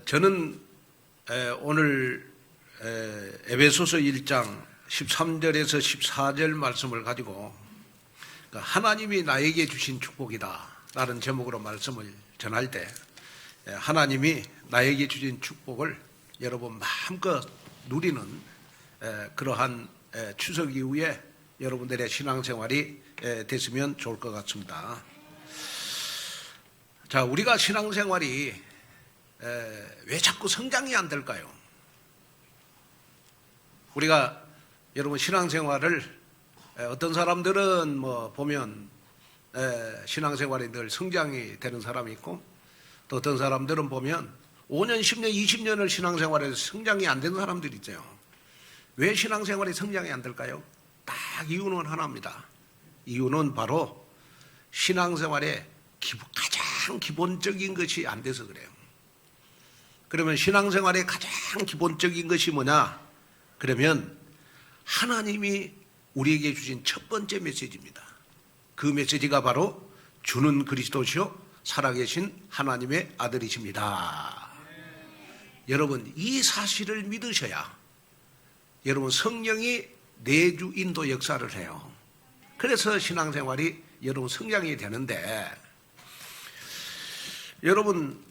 저는 오늘 에베소서 1장 13절에서 14절 말씀을 가지고 하나님이 나에게 주신 축복이다 라는 제목으로 말씀을 전할 때 하나님이 나에게 주신 축복을 여러분 마음껏 누리는 그러한 추석 이후에 여러분들의 신앙생활이 됐으면 좋을 것 같습니다. 자, 우리가 신앙생활이 왜 자꾸 성장이 안 될까요? 우리가 여러분 신앙생활을 어떤 사람들은 보면 신앙생활이 늘 성장이 되는 사람이 있고 또 어떤 사람들은 보면 5년, 10년, 20년을 신앙생활에서 성장이 안 되는 사람들이 있어요. 왜 신앙생활이 성장이 안 될까요? 딱 이유는 하나입니다. 이유는 바로 신앙생활의 가장 기본적인 것이 안 돼서 그래요. 그러면 신앙생활의 가장 기본적인 것이 뭐냐? 그러면 하나님이 우리에게 주신 첫 번째 메시지입니다. 그 메시지가 바로 주는 그리스도시요 살아계신 하나님의 아들이십니다. 여러분 이 사실을 믿으셔야 여러분 성령이 내주 인도 역사를 해요. 그래서 신앙생활이 여러분 성장이 되는데 여러분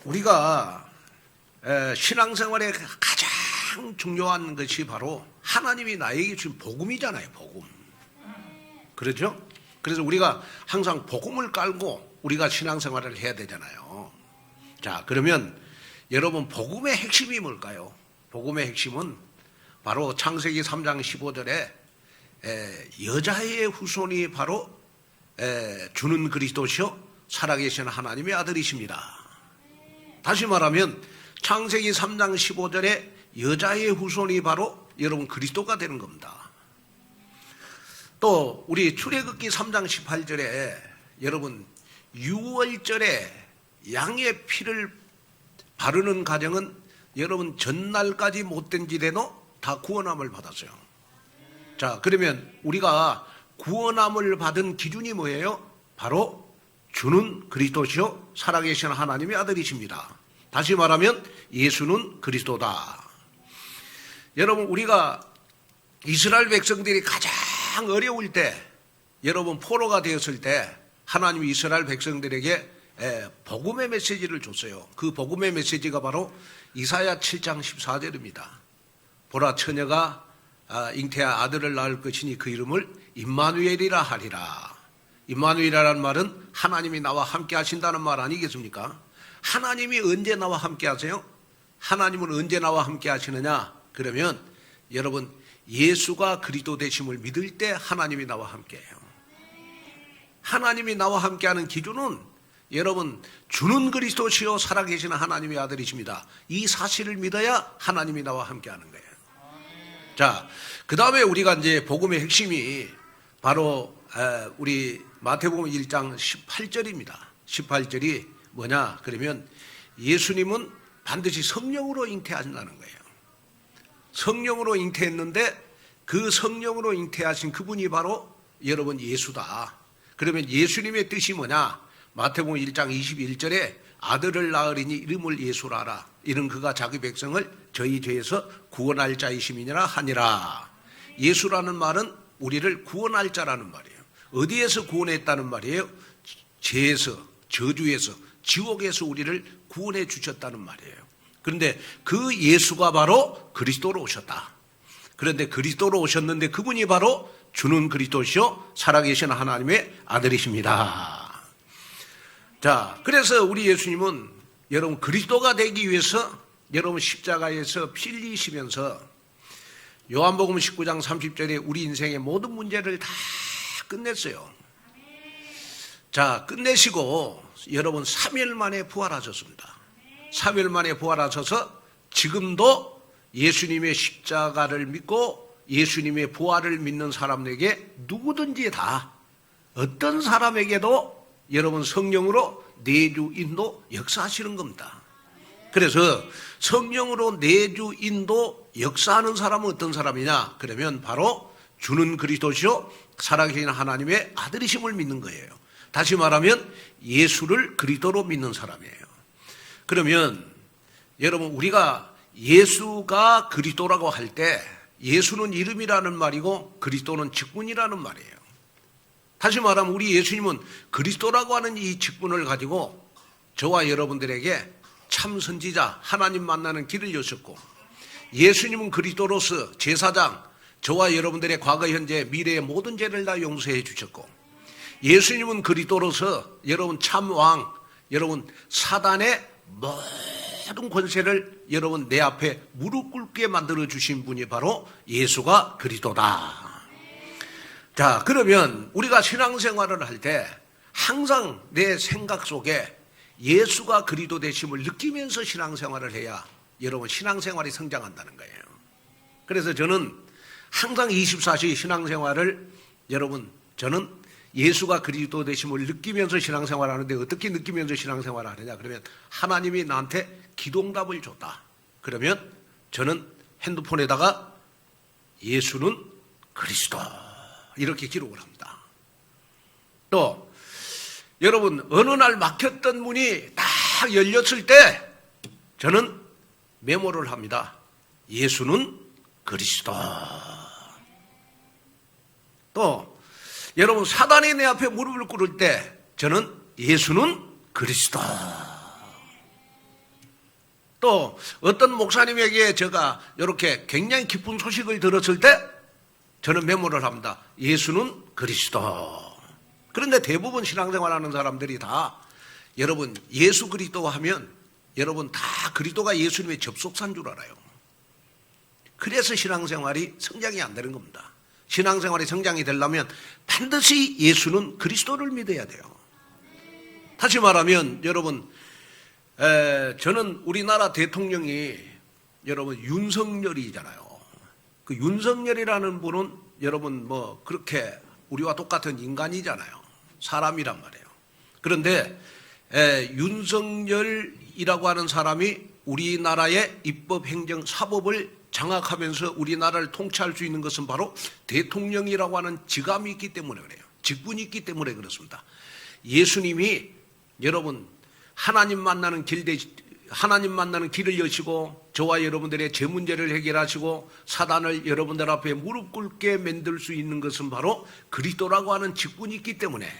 우리가 신앙생활의 가장 중요한 것이 바로 하나님이 나에게 주신 복음이잖아요. 복음. 그렇죠? 그래서 우리가 항상 복음을 깔고 우리가 신앙생활을 해야 되잖아요. 자, 그러면 여러분 복음의 핵심이 뭘까요? 복음의 핵심은 바로 창세기 3장 15절에 여자의 후손이 바로 주는 그리스도시요 살아계신 하나님의 아들이십니다. 다시 말하면 창세기 3장 15절에 여자의 후손이 바로 여러분 그리스도가 되는 겁니다. 또 우리 출애굽기 3장 18절에 여러분 6월절에 양의 피를 바르는 가정은 여러분 전날까지 못된 지대도 다 구원함을 받았어요. 자, 그러면 우리가 구원함을 받은 기준이 뭐예요? 바로 주는 그리스도시요 살아계신 하나님의 아들이십니다. 다시 말하면 예수는 그리스도다. 여러분 우리가 이스라엘 백성들이 가장 어려울 때 여러분 포로가 되었을 때 하나님이 이스라엘 백성들에게 복음의 메시지를 줬어요. 그 복음의 메시지가 바로 이사야 7장 14절입니다. 보라 처녀가 잉태한 아들을 낳을 것이니 그 이름을 임마누엘이라 하리라. 임마누엘이라는 말은 하나님이 나와 함께 하신다는 말 아니겠습니까? 하나님이 언제 나와 함께 하세요? 하나님은 언제 나와 함께 하시느냐? 그러면 여러분 예수가 그리스도 되심을 믿을 때 하나님이 나와 함께 해요. 하나님이 나와 함께 하는 기준은 여러분 주는 그리스도시요 살아계시는 하나님의 아들이십니다. 이 사실을 믿어야 하나님이 나와 함께 하는 거예요. 자, 그 다음에 우리가 이제 복음의 핵심이 바로 우리 마태복음 1장 18절입니다. 18절이 뭐냐? 그러면 예수님은 반드시 성령으로 잉태하신다는 거예요. 성령으로 잉태했는데 그 성령으로 잉태하신 그분이 바로 여러분 예수다. 그러면 예수님의 뜻이 뭐냐? 마태복음 1장 21절에 아들을 낳으리니 이름을 예수라 하라. 이는 그가 자기 백성을 저희 죄에서 구원할 자이심이니라 하니라. 예수라는 말은 우리를 구원할 자라는 말이에요. 어디에서 구원했다는 말이에요? 죄에서, 저주에서, 지옥에서 우리를 구원해 주셨다는 말이에요. 그런데 그 예수가 바로 그리스도로 오셨다. 그런데 그리스도로 오셨는데 그분이 바로 주는 그리스도시요 살아계신 하나님의 아들이십니다. 자, 그래서 우리 예수님은 여러분 그리스도가 되기 위해서 여러분 십자가에서 피 흘리시면서 요한복음 19장 30절에 우리 인생의 모든 문제를 다 끝냈어요. 자, 끝내시고 여러분 3일 만에 부활하셨습니다. 3일 만에 부활하셔서 지금도 예수님의 십자가를 믿고 예수님의 부활을 믿는 사람에게 누구든지 다 어떤 사람에게도 여러분 성령으로 내주 인도 역사하시는 겁니다. 그래서 성령으로 내주 인도 역사하는 사람은 어떤 사람이냐? 그러면 바로 주는 그리스도시요 살아계신 하나님의 아들이심을 믿는 거예요. 다시 말하면 예수를 그리스도로 믿는 사람이에요. 그러면 여러분 우리가 예수가 그리스도라고 할 때 예수는 이름이라는 말이고 그리스도는 직분이라는 말이에요. 다시 말하면 우리 예수님은 그리스도라고 하는 이 직분을 가지고 저와 여러분들에게 참 선지자, 하나님 만나는 길을 여셨고, 예수님은 그리스도로서 제사장, 저와 여러분들의 과거, 현재, 미래의 모든 죄를 다 용서해 주셨고, 예수님은 그리스도로서 여러분 참 왕, 여러분 사단의 모든 권세를 여러분 내 앞에 무릎 꿇게 만들어 주신 분이 바로 예수가 그리스도다. 자, 그러면 우리가 신앙생활을 할 때 항상 내 생각 속에 예수가 그리스도 되심을 느끼면서 신앙생활을 해야 여러분 신앙생활이 성장한다는 거예요. 그래서 저는 항상 24시 신앙생활을 여러분 저는 예수가 그리스도 되심을 느끼면서 신앙생활을 하는데 어떻게 느끼면서 신앙생활을 하느냐 그러면 하나님이 나한테 기도응답을 줬다. 그러면 저는 핸드폰에다가 예수는 그리스도 이렇게 기록을 합니다. 또 여러분 어느 날 막혔던 문이 딱 열렸을 때 저는 메모를 합니다. 예수는 그리스도. 또 여러분 사단이 내 앞에 무릎을 꿇을 때 저는 예수는 그리스도. 또 어떤 목사님에게 제가 이렇게 굉장히 기쁜 소식을 들었을 때 저는 메모를 합니다. 예수는 그리스도. 그런데 대부분 신앙생활하는 사람들이 다 여러분 예수 그리스도 하면 여러분 다 그리스도가 예수님의 접속사인 줄 알아요. 그래서 신앙생활이 성장이 안 되는 겁니다. 신앙생활이 성장이 되려면 반드시 예수는 그리스도를 믿어야 돼요. 다시 말하면 여러분 저는 우리나라 대통령이 여러분 윤석열이잖아요. 그 윤석열이라는 분은 여러분 뭐 그렇게 우리와 똑같은 인간이잖아요. 사람이란 말이에요. 그런데 윤석열이라고 하는 사람이 우리나라의 입법, 행정, 사법을 장악하면서 우리나라를 통치할 수 있는 것은 바로 대통령이라고 하는 직함이 있기 때문에 그래요. 직분이 있기 때문에 그렇습니다. 예수님이 여러분 하나님 만나는 길을 여시고 저와 여러분들의 죄 문제를 해결하시고 사단을 여러분들 앞에 무릎 꿇게 만들 수 있는 것은 바로 그리스도라고 하는 직분이 있기 때문에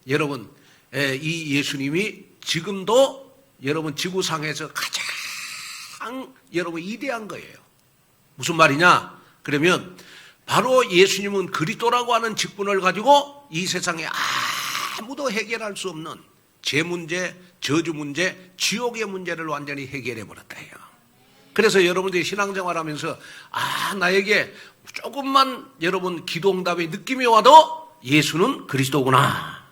여러분 이 예수님이 지금도 여러분 지구상에서 가장 여러분 이대한 거예요. 무슨 말이냐? 그러면 바로 예수님은 그리스도라고 하는 직분을 가지고 이 세상에 아무도 해결할 수 없는 죄 문제, 저주 문제, 지옥의 문제를 완전히 해결해 버렸다 해요. 그래서 여러분들이 신앙생활 하면서 나에게 조금만 여러분 기도응답의 느낌이 와도 예수는 그리스도구나.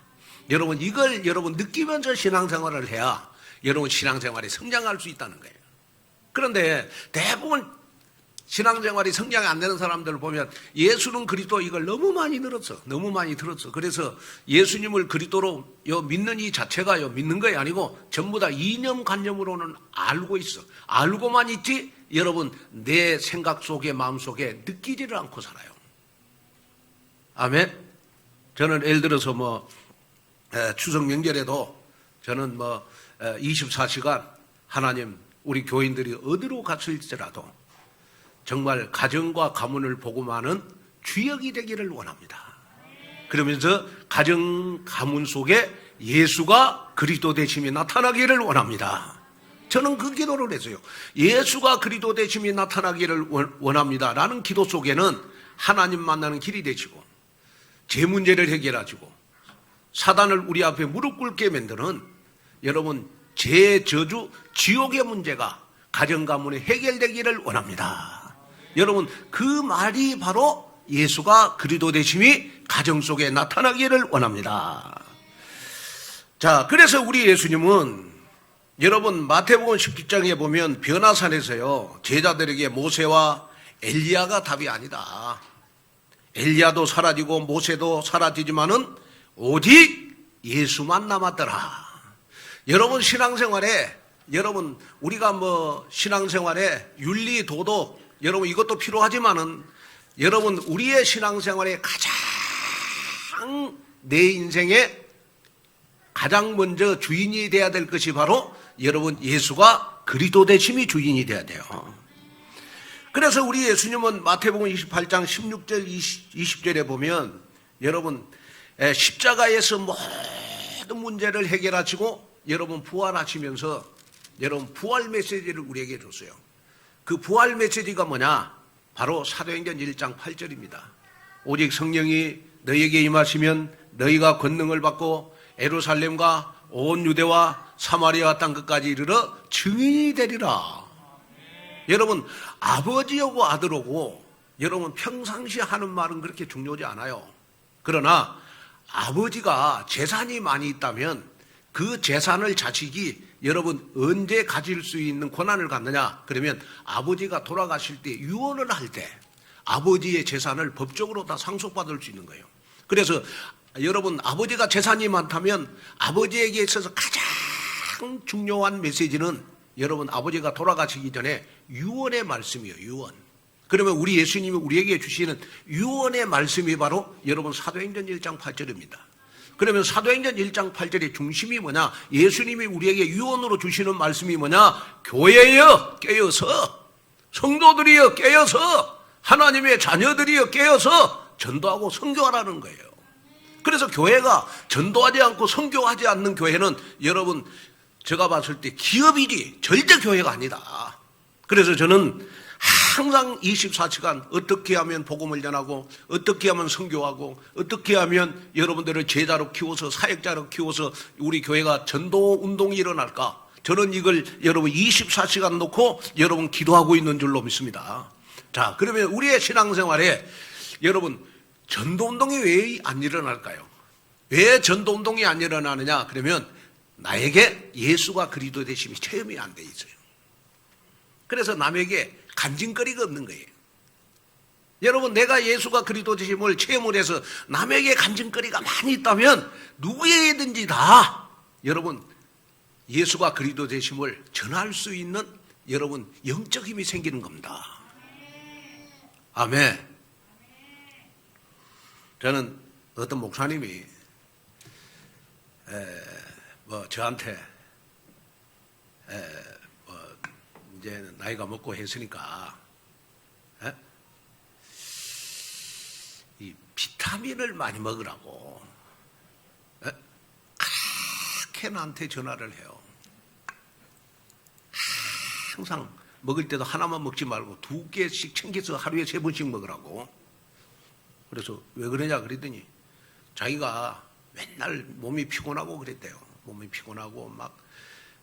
여러분 이걸 여러분 느끼면서 신앙생활을 해야 여러분 신앙생활이 성장할 수 있다는 거예요. 그런데 대부분 신앙생활이 성장이 안 되는 사람들을 보면 예수는 그리스도 이걸 너무 많이 들었어. 너무 많이 들었어. 그래서 예수님을 그리스도로 믿는 이 자체가 믿는 것이 아니고 전부 다 이념관념으로는 알고 있어. 알고만 있지 여러분 내 생각 속에 마음 속에 느끼지를 않고 살아요. 아멘. 저는 예를 들어서 추석 명절에도 저는 24시간 하나님 우리 교인들이 어디로 갔을지라도 정말 가정과 가문을 복음하는 주역이 되기를 원합니다. 그러면서 가정 가문 속에 예수가 그리스도 되심이 나타나기를 원합니다. 저는 그 기도를 했어요. 예수가 그리스도 되심이 나타나기를 원합니다. 라는 기도 속에는 하나님 만나는 길이 되시고 제 문제를 해결하시고 사단을 우리 앞에 무릎 꿇게 만드는 여러분 제 저주 지옥의 문제가 가정 가문에 해결되기를 원합니다. 여러분 그 말이 바로 예수가 그리스도 되심이 가정 속에 나타나기를 원합니다. 자, 그래서 우리 예수님은 여러분 마태복음 17장에 보면 변화산에서요 제자들에게 모세와 엘리야가 답이 아니다. 엘리야도 사라지고 모세도 사라지지만은 오직 예수만 남았더라. 여러분 신앙생활에 여러분 우리가 신앙생활에 윤리 도덕 여러분 이것도 필요하지만은 여러분 우리의 신앙생활에 가장 내 인생에 가장 먼저 주인이 돼야 될 것이 바로 여러분 예수가 그리스도 되심이 주인이 돼야 돼요. 그래서 우리 예수님은 마태복음 28장 16절 20절에 보면 여러분 십자가에서 모든 문제를 해결하시고 여러분 부활하시면서 여러분 부활 메시지를 우리에게 줬어요. 그 부활 메시지가 뭐냐? 바로 사도행전 1장 8절입니다. 오직 성령이 너희에게 임하시면 너희가 권능을 받고 예루살렘과 온 유대와 사마리아 땅 끝까지 이르러 증인이 되리라. 여러분 아버지하고 아들하고 여러분 평상시에 하는 말은 그렇게 중요하지 않아요. 그러나 아버지가 재산이 많이 있다면 그 재산을 자식이 여러분 언제 가질 수 있는 권한을 갖느냐? 그러면 아버지가 돌아가실 때 유언을 할 때 아버지의 재산을 법적으로 다 상속받을 수 있는 거예요. 그래서 여러분 아버지가 재산이 많다면 아버지에게 있어서 가장 중요한 메시지는 여러분 아버지가 돌아가시기 전에 유언의 말씀이에요. 유언. 그러면 우리 예수님이 우리에게 주시는 유언의 말씀이 바로 여러분 사도행전 1장 8절입니다. 그러면 사도행전 1장 8절의 중심이 뭐냐? 예수님이 우리에게 유언으로 주시는 말씀이 뭐냐? 교회여 깨어서, 성도들이여 깨어서, 하나님의 자녀들이여 깨어서 전도하고 선교하라는 거예요. 그래서 교회가 전도하지 않고 선교하지 않는 교회는 여러분 제가 봤을 때 기업이지 절대 교회가 아니다. 그래서 저는 항상 24시간 어떻게 하면 복음을 전하고 어떻게 하면 선교하고 어떻게 하면 여러분들을 제자로 키워서 사역자로 키워서 우리 교회가 전도 운동이 일어날까? 저는 이걸 여러분 24시간 놓고 여러분 기도하고 있는 줄로 믿습니다. 자, 그러면 우리의 신앙생활에 여러분 전도 운동이 왜 안 일어날까요? 왜 전도 운동이 안 일어나느냐? 그러면 나에게 예수가 그리스도 되심이 체험이 안 돼 있어요. 그래서 남에게 간증거리가 없는 거예요. 여러분 내가 예수가 그리스도 되심을 체험을 해서 남에게 간증거리가 많이 있다면 누구에게든지 다 여러분 예수가 그리스도 되심을 전할 수 있는 여러분 영적 힘이 생기는 겁니다. 아멘. 저는 어떤 목사님이 저한테 이제 나이가 먹고 했으니까 이 비타민을 많이 먹으라고 그렇게 나한테 전화를 해요. 항상 먹을 때도 하나만 먹지 말고 2개씩 챙겨서 하루에 3번씩 먹으라고. 그래서 왜 그러냐 그랬더니 자기가 맨날 몸이 피곤하고 그랬대요. 몸이 피곤하고 막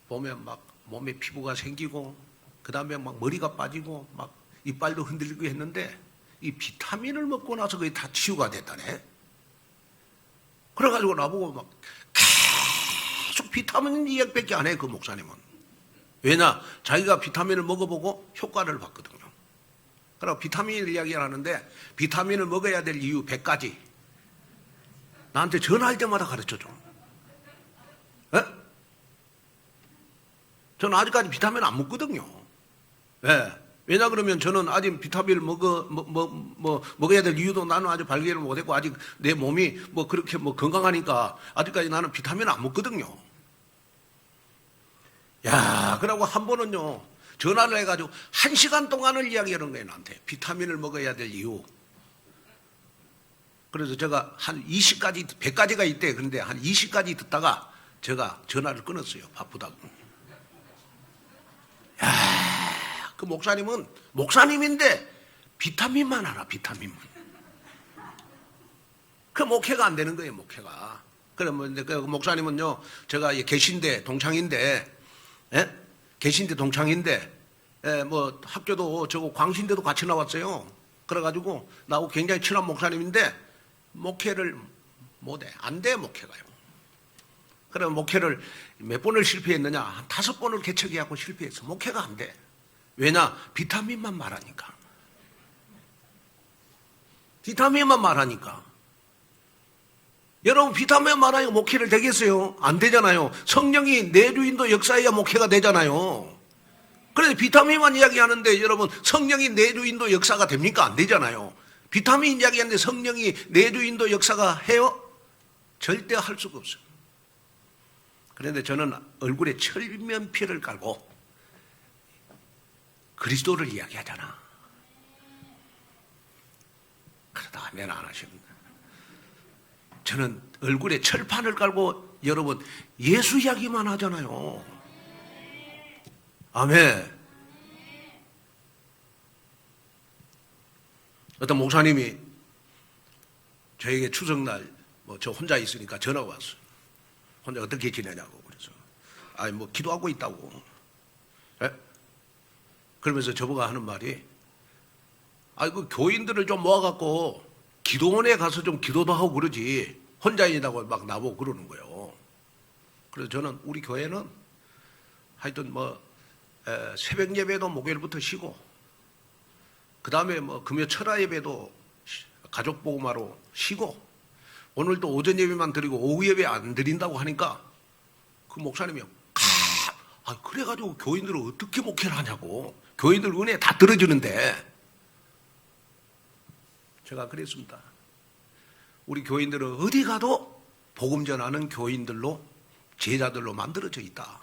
보면 막 몸에 피부가 생기고 그 다음에 막 머리가 빠지고 막 이빨도 흔들리고 했는데 이 비타민을 먹고 나서 그게 다 치유가 됐다네. 그래가지고 나보고 막 계속 비타민 이야기밖에 안 해, 그 목사님은. 왜냐? 자기가 비타민을 먹어보고 효과를 봤거든요. 그러고 비타민 이야기를 하는데 비타민을 먹어야 될 이유 100가지 나한테 전화할 때마다 가르쳐줘. 에? 저는 아직까지 비타민 안 먹거든요. 예. 왜냐 그러면 저는 아직 비타민을 먹어야 될 이유도 나는 아직 발견을 못했고 아직 내 몸이 그렇게 건강하니까 아직까지 나는 비타민을 안 먹거든요. 야, 그러고 한 번은요 전화를 해가지고 1시간 동안을 이야기하는 거예요 나한테. 비타민을 먹어야 될 이유. 그래서 제가 한 20가지 100가지가 있대. 그런데 한 20가지 듣다가 제가 전화를 끊었어요. 바쁘다고. 야, 그 목사님은 목사님인데 비타민만 알아. 비타민만. 그 목회가 안 되는 거예요. 목회가. 그러면 그 목사님은요 제가 계신대 동창인데 계신대 동창인데 학교도 저거 광신대도 같이 나왔어요. 그래가지고 나하고 굉장히 친한 목사님인데 목회를 못해. 안 돼, 목회가요. 그래, 목회를 몇 번을 실패했느냐? 한 5번을 개척해갖고 실패했어. 목회가 안 돼. 왜냐? 비타민만 말하니까. 비타민만 말하니까. 여러분, 비타민만 말하니까 목회를 되겠어요? 안 되잖아요. 성령이 내주인도 역사해야 목회가 되잖아요. 그래서 비타민만 이야기하는데 여러분, 성령이 내주인도 역사가 됩니까? 안 되잖아요. 비타민 이야기하는데 성령이 내주인도 역사가 해요? 절대 할 수가 없어요. 그런데 저는 얼굴에 철면피를 깔고 그리스도를 이야기하잖아. 그러다 아멘 안 하십니다. 저는 얼굴에 철판을 깔고 여러분 예수 이야기만 하잖아요. 아멘. 어떤 목사님이 저에게 추석날 저 혼자 있으니까 전화가 왔어요. 혼자 어떻게 지내냐고. 그래서 기도하고 있다고. 예? 그러면서 저보고 하는 말이 그 교인들을 좀 모아갖고 기도원에 가서 좀 기도도 하고 그러지 혼자 있다고 막 나보고 그러는 거예요. 그래서 저는 우리 교회는 하여튼 새벽 예배도 목요일부터 쉬고 그 다음에 금요 철야 예배도 가족 복음화로 쉬고 오늘도 오전 예배만 드리고 오후 예배 안 드린다고 하니까 그 목사님이 그래가지고 교인들을 어떻게 목회를 하냐고. 교인들 은혜 다 들어주는데. 제가 그랬습니다. 우리 교인들은 어디 가도 복음 전하는 교인들로 제자들로 만들어져 있다.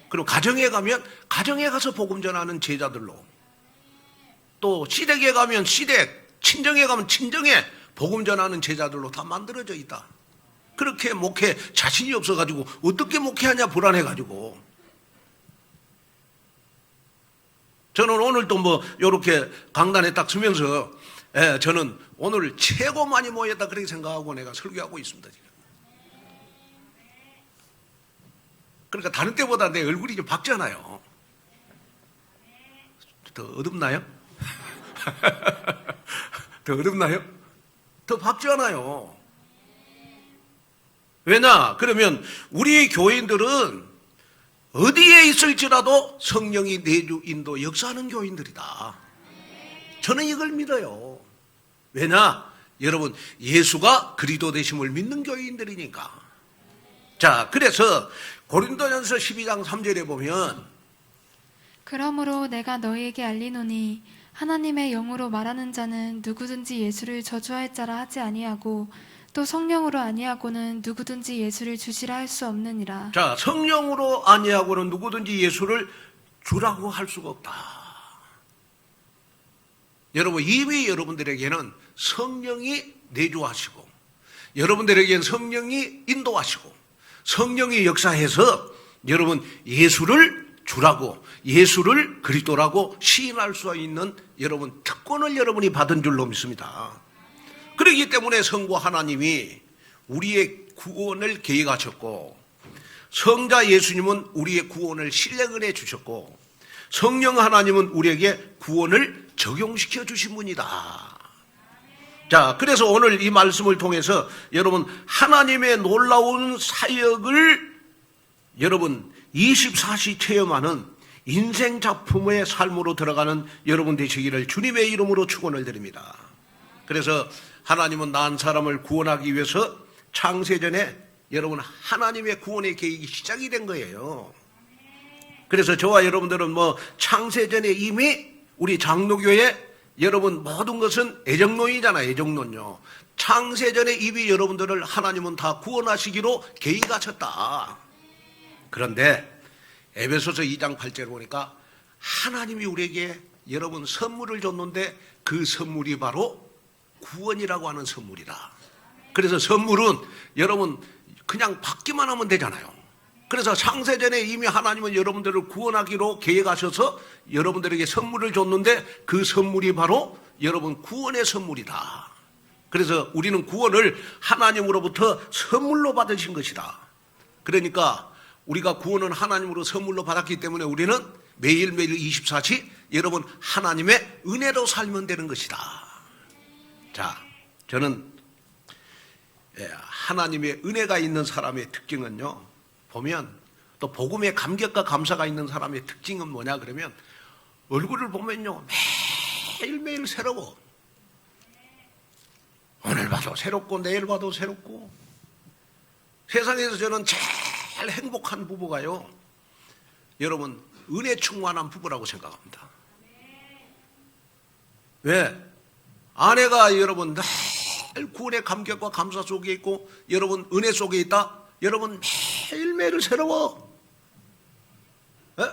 그리고 가정에 가면 가정에 가서 복음 전하는 제자들로, 또 시댁에 가면 시댁, 친정에 가면 친정에 복음 전하는 제자들로 다 만들어져 있다. 그렇게 목회 자신이 없어가지고 어떻게 목회하냐 불안해가지고. 저는 오늘 또 요렇게 강단에 딱 서면서 저는 오늘 최고 많이 모였다 그렇게 생각하고 내가 설교하고 있습니다. 지금. 그러니까 다른 때보다 내 얼굴이 좀 밝잖아요. 더 어둡나요? 더 어둡나요? 더 밝잖아요. 왜냐? 그러면 우리 교인들은 어디에 있을지라도 성령이 내주 인도 역사하는 교인들이다. 저는 이걸 믿어요. 왜냐? 여러분 예수가 그리스도 되심을 믿는 교인들이니까. 자, 그래서 고린도전서 12장 3절에 보면 그러므로 내가 너희에게 알리노니 하나님의 영으로 말하는 자는 누구든지 예수를 저주할 자라 하지 아니하고 또 성령으로 아니하고는 누구든지 예수를 주시라 할 수 없느니라. 자, 성령으로 아니하고는 누구든지 예수를 주라고 할 수가 없다. 여러분 이미 여러분들에게는 성령이 내주하시고 여러분들에게는 성령이 인도하시고 성령이 역사해서 여러분 예수를 주라고, 예수를 그리스도라고 시인할 수 있는 여러분 특권을 여러분이 받은 줄로 믿습니다. 그렇기 때문에 성부 하나님이 우리의 구원을 계획하셨고 성자 예수님은 우리의 구원을 실행을 주셨고 성령 하나님은 우리에게 구원을 적용시켜 주신 분이다. 자, 그래서 오늘 이 말씀을 통해서 여러분 하나님의 놀라운 사역을 여러분 24시 체험하는 인생 작품의 삶으로 들어가는 여러분 되시기를 주님의 이름으로 축원을 드립니다. 그래서 하나님은 난 사람을 구원하기 위해서 창세전에 여러분 하나님의 구원의 계획이 시작이 된 거예요. 그래서 저와 여러분들은 창세전에 이미 우리 장로교회 여러분 모든 것은 애정론이잖아요. 애정론요. 창세전에 이미 여러분들을 하나님은 다 구원하시기로 계획하셨다. 그런데 에베소서 2장 8절을 보니까 하나님이 우리에게 여러분 선물을 줬는데 그 선물이 바로 구원이라고 하는 선물이다. 그래서 선물은 여러분 그냥 받기만 하면 되잖아요. 그래서 창세전에 이미 하나님은 여러분들을 구원하기로 계획하셔서 여러분들에게 선물을 줬는데 그 선물이 바로 여러분 구원의 선물이다. 그래서 우리는 구원을 하나님으로부터 선물로 받으신 것이다. 그러니까 우리가 구원은 하나님으로 선물로 받았기 때문에 우리는 매일매일 24시 여러분 하나님의 은혜로 살면 되는 것이다. 자, 저는 하나님의 은혜가 있는 사람의 특징은요, 보면 또 복음의 감격과 감사가 있는 사람의 특징은 뭐냐 그러면 얼굴을 보면요 매일매일 새로워. 오늘 봐도 새롭고 내일 봐도 새롭고. 세상에서 저는 제일 행복한 부부가요 여러분 은혜 충만한 부부라고 생각합니다. 왜? 아내가 여러분 늘 구원의 감격과 감사 속에 있고 여러분 은혜 속에 있다. 여러분 매일매일 새로워. 에?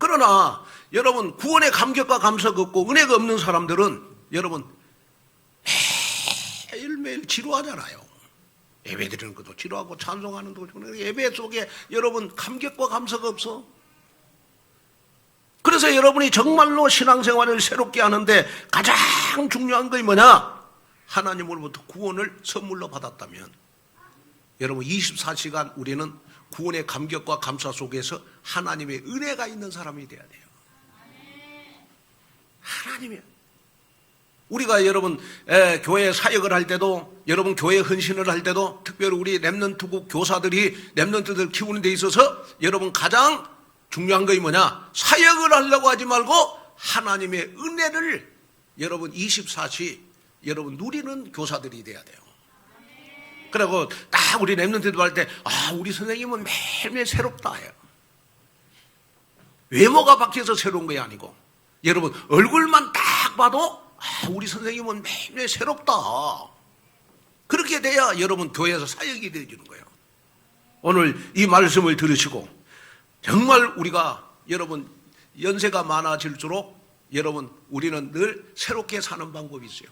그러나 여러분 구원의 감격과 감사가 없고 은혜가 없는 사람들은 여러분 매일매일 지루하잖아요. 예배 드리는 것도 지루하고 찬송하는 것도 지루하고 예배 속에 여러분 감격과 감사가 없어. 그래서 여러분이 정말로 신앙생활을 새롭게 하는데 가장 중요한 것이 뭐냐? 하나님으로부터 구원을 선물로 받았다면 여러분 24시간 우리는 구원의 감격과 감사 속에서 하나님의 은혜가 있는 사람이 돼야 돼요. 하나님이 우리가 여러분 교회 사역을 할 때도 여러분 교회 헌신을 할 때도 특별히 우리 렘넌트국 교사들이 렘넌트들 키우는 데 있어서 여러분 가장 중요한 것이 뭐냐? 사역을 하려고 하지 말고 하나님의 은혜를 여러분 24시 여러분 누리는 교사들이 돼야 돼요. 그리고 딱 우리 렘넌트들 할 때 우리 선생님은 매일매일 새롭다 해요. 외모가 바뀌어서 새로운 게 아니고 여러분 얼굴만 딱 봐도 우리 선생님은 매일매일 새롭다. 그렇게 돼야 여러분 교회에서 사역이 되어지는 거예요. 오늘 이 말씀을 들으시고 정말 우리가 여러분 연세가 많아질수록 여러분 우리는 늘 새롭게 사는 방법이 있어요.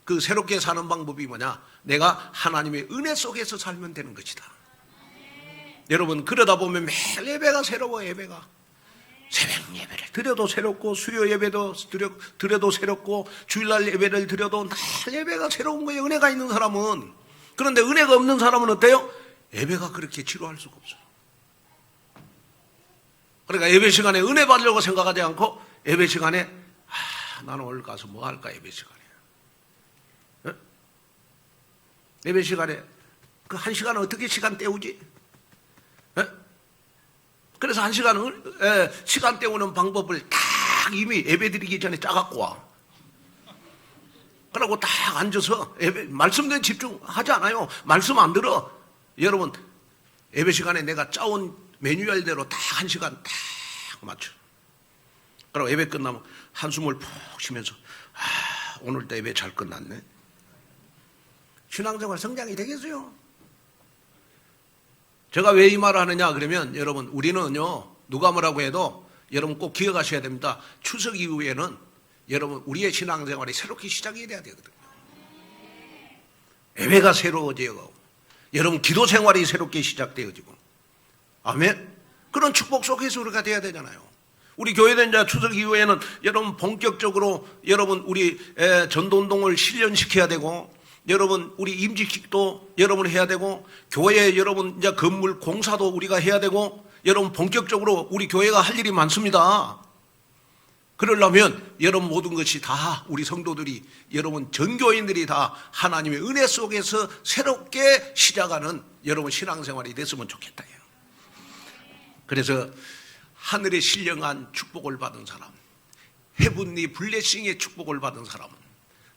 그 새롭게 사는 방법이 뭐냐? 내가 하나님의 은혜 속에서 살면 되는 것이다. 여러분 그러다 보면 매일 예배가 새로워. 예배가 새벽 예배를 드려도 새롭고 수요 예배도 드려도 새롭고 주일날 예배를 드려도 날 예배가 새로운 거예요. 은혜가 있는 사람은. 그런데 은혜가 없는 사람은 어때요? 예배가 그렇게 지루할 수가 없어요. 그러니까 예배 시간에 은혜 받으려고 생각하지 않고 예배 시간에 나는 오늘 가서 뭐 할까 예배 시간에. 예배 시간에 그 한 시간은 어떻게 시간 때우지? 그래서 한 시간을 시간 때우는 방법을 딱 이미 예배 드리기 전에 짜갖고 와. 그러고 딱 앉아서 예배 말씀에 집중하지 않아요. 말씀 안 들어. 여러분 예배 시간에 내가 짜온 매뉴얼대로 딱 한 시간 딱 맞춰. 그리고 예배 끝나면 한숨을 푹 쉬면서 오늘도 예배 잘 끝났네. 신앙생활 성장이 되겠어요? 제가 왜 이 말을 하느냐 그러면 여러분 우리는요 누가 뭐라고 해도 여러분 꼭 기억하셔야 됩니다. 추석 이후에는 여러분 우리의 신앙생활이 새롭게 시작이 돼야 되거든요. 예배가 새로워지고 여러분 기도 생활이 새롭게 시작되어지고 아멘. 그런 축복 속에서 우리가 돼야 되잖아요. 우리 교회는 이제 추석 이후에는 여러분 본격적으로 여러분 우리 전도운동을 실현시켜야 되고 여러분 우리 임직식도 여러분 해야 되고 교회 여러분 이제 건물 공사도 우리가 해야 되고 여러분 본격적으로 우리 교회가 할 일이 많습니다. 그러려면 여러분 모든 것이 다 우리 성도들이 여러분 전교인들이 다 하나님의 은혜 속에서 새롭게 시작하는 여러분 신앙생활이 됐으면 좋겠다. 그래서 하늘의 신령한 축복을 받은 사람, 헤븐리 블레싱의 축복을 받은 사람은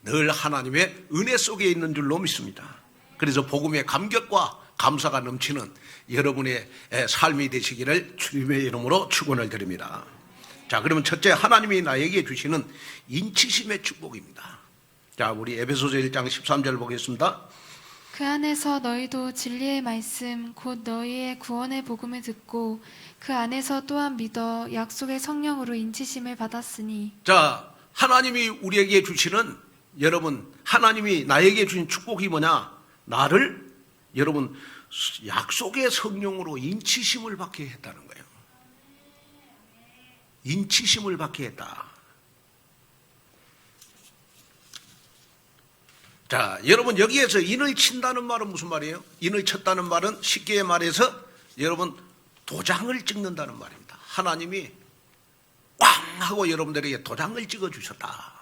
늘 하나님의 은혜 속에 있는 줄로 믿습니다. 그래서 복음의 감격과 감사가 넘치는 여러분의 삶이 되시기를 주님의 이름으로 축원을 드립니다. 자, 그러면 첫째 하나님이 나에게 주시는 인치심의 축복입니다. 자, 우리 에베소서 1장 13절 보겠습니다. 그 안에서 너희도 진리의 말씀 곧 너희의 구원의 복음을 듣고 그 안에서 또한 믿어 약속의 성령으로 인치심을 받았으니. 자, 하나님이 우리에게 주시는 여러분 하나님이 나에게 주신 축복이 뭐냐? 나를 여러분 약속의 성령으로 인치심을 받게 했다는 거예요. 인치심을 받게 했다. 자, 여러분 여기에서 인을 친다는 말은 무슨 말이에요? 인을 쳤다는 말은 쉽게 말해서 여러분 도장을 찍는다는 말입니다. 하나님이 꽝 하고 여러분들에게 도장을 찍어 주셨다.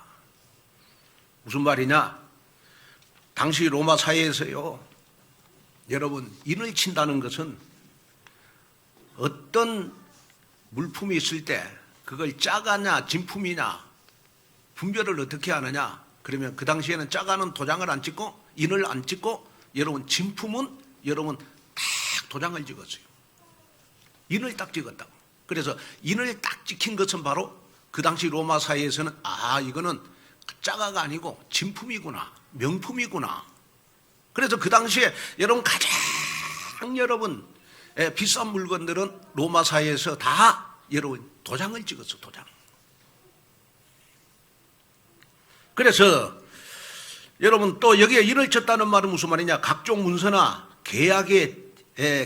무슨 말이냐? 당시 로마 사회에서요 여러분 인을 친다는 것은 어떤 물품이 있을 때 그걸 짜가냐 진품이냐 분별을 어떻게 하느냐? 그러면 그 당시에는 짜가는 도장을 안 찍고 인을 안 찍고 여러분 진품은 여러분 딱 도장을 찍었어요. 인을 딱 찍었다고. 그래서 인을 딱 찍힌 것은 바로 그 당시 로마 사회에서는 이거는 짜가가 아니고 진품이구나, 명품이구나. 그래서 그 당시에 여러분 가장 여러분 비싼 물건들은 로마 사회에서 다 여러분 도장을 찍었어, 도장. 그래서 여러분 또 여기에 인을 쳤다는 말은 무슨 말이냐? 각종 문서나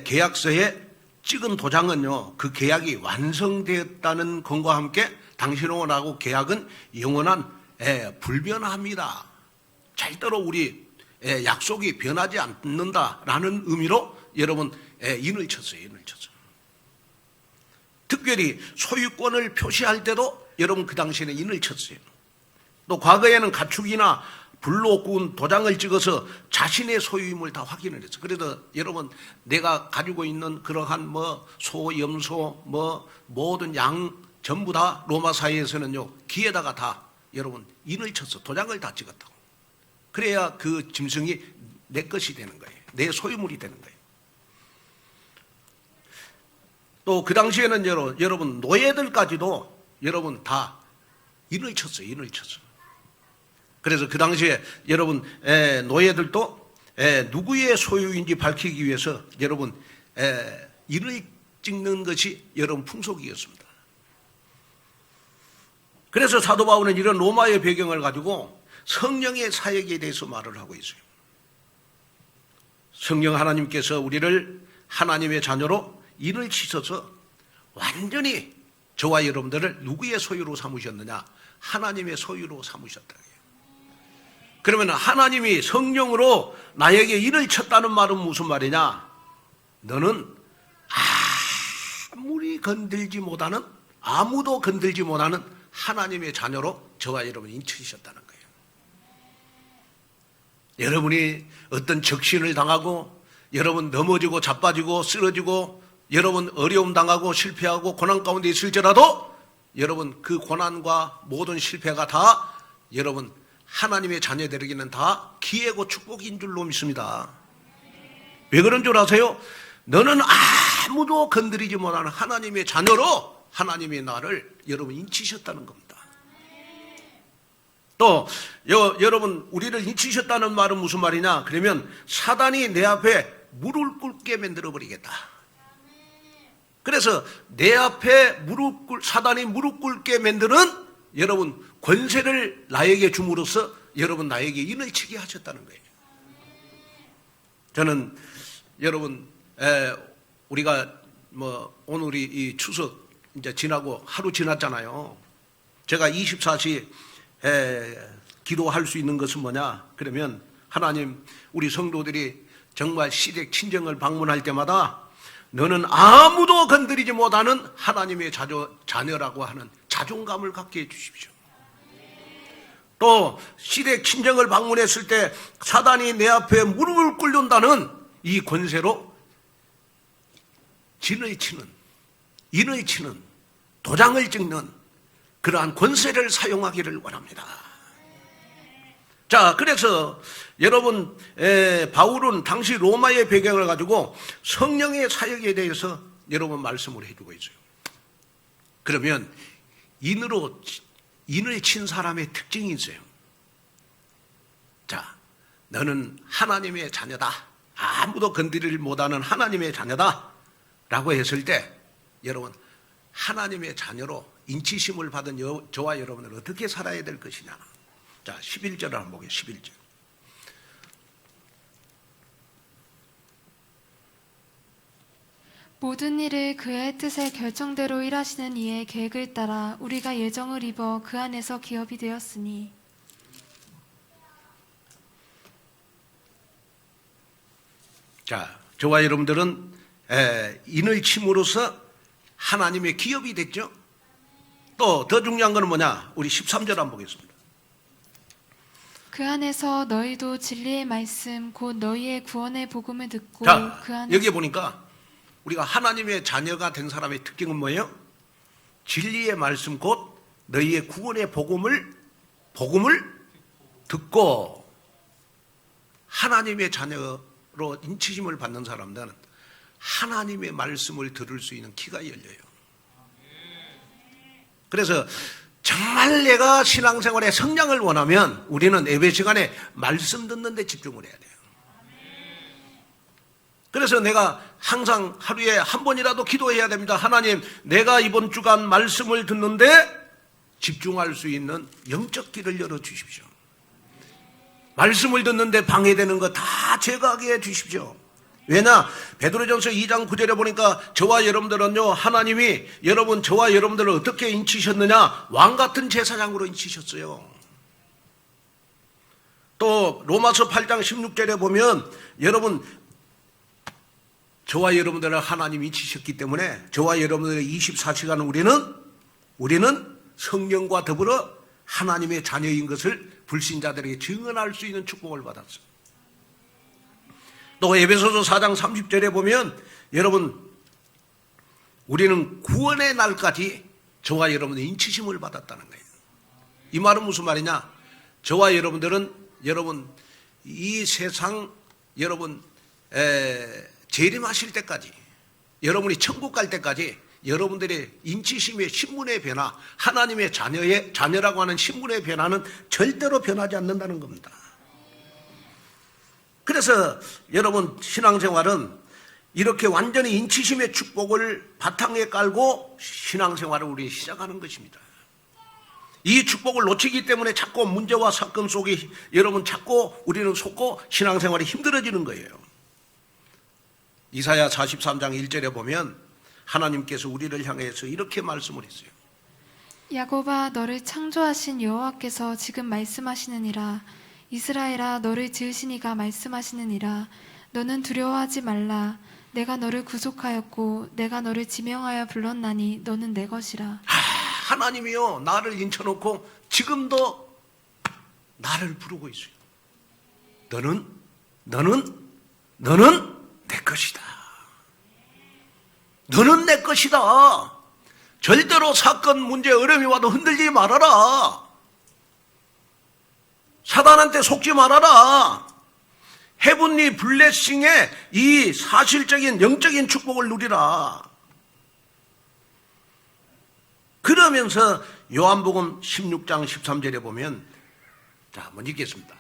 계약서에 찍은 도장은요, 그 계약이 완성되었다는 것과 함께 당신하고 계약은 영원한 불변합니다. 절대로 우리 약속이 변하지 않는다라는 의미로 여러분 인을 쳤어요. 인을 쳤어요. 특별히 소유권을 표시할 때도 여러분 그 당시에는 인을 쳤어요. 또 과거에는 가축이나 불로 구운 도장을 찍어서 자신의 소유임을 다 확인을 했어. 그래서 여러분 내가 가지고 있는 그러한 뭐 소, 염소, 뭐 모든 양 전부 다 로마 사회에서는요 귀에다가 다 여러분 인을 쳤어. 도장을 다 찍었다고. 그래야 그 짐승이 내 것이 되는 거예요. 내 소유물이 되는 거예요. 또 그 당시에는 여러분 노예들까지도 여러분 다 인을 쳤어요. 인을 쳤어요. 그래서 그 당시에 여러분 노예들도 누구의 소유인지 밝히기 위해서 여러분 인을 찍는 것이 여러분 풍속이었습니다. 그래서 사도 바울은 이런 로마의 배경을 가지고 성령의 사역에 대해서 말을 하고 있어요. 성령 하나님께서 우리를 하나님의 자녀로 인을 치셔서 완전히 저와 여러분들을 누구의 소유로 삼으셨느냐? 하나님의 소유로 삼으셨다. 그러면 하나님이 성령으로 나에게 인을 쳤다는 말은 무슨 말이냐? 너는 아무도 건들지 못하는 하나님의 자녀로 저와 여러분이 인치셨다는 거예요. 여러분이 어떤 적신을 당하고 여러분 넘어지고 자빠지고 쓰러지고 여러분 어려움 당하고 실패하고 고난 가운데 있을지라도 여러분 그 고난과 모든 실패가 다 여러분 하나님의 자녀들에게는 다 기회고 축복인 줄로 믿습니다. 왜 그런 줄 아세요? 너는 아무도 건드리지 못하는 하나님의 자녀로 하나님의 나를 여러분 인치셨다는 겁니다. 또 여러분 우리를 인치셨다는 말은 무슨 말이냐? 그러면 사단이 내 앞에 무릎 꿇게 만들어 버리겠다. 그래서 내 앞에 사단이 무릎 꿇게 만드는 여러분 권세를 나에게 줌으로써 여러분 나에게 인을 치게 하셨다는 거예요. 저는 여러분 우리가 뭐 오늘이 이 추석 이제 지나고 하루 지났잖아요. 제가 24시 기도할 수 있는 것은 뭐냐? 그러면 하나님 우리 성도들이 정말 시댁 친정을 방문할 때마다 너는 아무도 건드리지 못하는 하나님의 자녀라고 하는 자존감을 갖게 해주십시오. 또 시댁 친정을 방문했을 때 사단이 내 앞에 무릎을 꿇는다는 이 권세로 인을 치는 도장을 찍는 그러한 권세를 사용하기를 원합니다. 자, 그래서 여러분 바울은 당시 로마의 배경을 가지고 성령의 사역에 대해서 여러분 말씀을 해주고 있어요. 그러면 인을 친 사람의 특징이 있어요. 자, 너는 하나님의 자녀다. 아무도 건드리지 못하는 하나님의 자녀다. 라고 했을 때 여러분 하나님의 자녀로 인치심을 받은 저와 여러분은 어떻게 살아야 될 것이냐. 자, 11절을 한번 보게요. 11절. 모든 일을 그의 뜻의 결정대로 일하시는 이의 계획을 따라 우리가 예정을 입어 그 안에서 기업이 되었으니. 자, 저와 여러분들은 인을 침으로써 하나님의 기업이 됐죠. 또 더 중요한 것은 뭐냐? 우리 13절 한번 보겠습니다. 그 안에서 너희도 진리의 말씀 곧 너희의 구원의 복음을 듣고 자, 그 안에서 여기에 보니까 우리가 하나님의 자녀가 된 사람의 특징은 뭐예요? 진리의 말씀 곧 너희의 구원의 복음을 듣고 하나님의 자녀로 인치심을 받는 사람들은 하나님의 말씀을 들을 수 있는 귀가 열려요. 그래서 정말 내가 신앙생활에 성장을 원하면 우리는 예배 시간에 말씀 듣는 데 집중을 해야 돼요. 그래서 내가 항상 하루에 한 번이라도 기도해야 됩니다. 하나님, 내가 이번 주간 말씀을 듣는데 집중할 수 있는 영적 길을 열어주십시오. 말씀을 듣는데 방해되는 거 다 제거하게 해주십시오. 왜냐? 베드로전서 2장 9절에 보니까 저와 여러분들은요, 하나님이 저와 여러분들을 어떻게 인치셨느냐? 왕같은 제사장으로 인치셨어요. 또 로마서 8장 16절에 보면 여러분, 저와 여러분들을 하나님이 인치셨기 때문에 저와 여러분들의 24시간 우리는 성령과 더불어 하나님의 자녀인 것을 불신자들에게 증언할 수 있는 축복을 받았어요. 또 에베소서 4장 30절에 보면 여러분, 우리는 구원의 날까지 저와 여러분의 인치심을 받았다는 거예요. 이 말은 무슨 말이냐? 저와 여러분들은 이 세상 재림하실 때까지, 여러분이 천국 갈 때까지 여러분들의 인치심의 신분의 변화, 하나님의 자녀라고 하는 신분의 변화는 절대로 변하지 않는다는 겁니다. 그래서 여러분, 신앙생활은 이렇게 완전히 인치심의 축복을 바탕에 깔고 신앙생활을 우리 시작하는 것입니다. 이 축복을 놓치기 때문에 자꾸 문제와 사건 속에 자꾸 우리는 속고 신앙생활이 힘들어지는 거예요. 이사야 43장 1절에 보면 하나님께서 우리를 향해서 이렇게 말씀을 했어요. 야곱아, 너를 창조하신 여호와께서 지금 말씀하시느니라. 이스라엘아, 너를 지으신 이가 말씀하시느니라. 너는 두려워하지 말라. 내가 너를 구속하였고 내가 너를 지명하여 불렀나니 너는 내 것이라. 하나님이요, 나를 인쳐놓고 지금도 나를 부르고 있어요. 너는 내 것이다. 너는 내 것이다. 절대로 사건, 문제, 어려움이 와도 흔들리지 말아라. 사단한테 속지 말아라. 헤븐리 블레싱의 이 사실적인 영적인 축복을 누리라. 그러면서 요한복음 16장 13절에 보면, 자, 한번 읽겠습니다.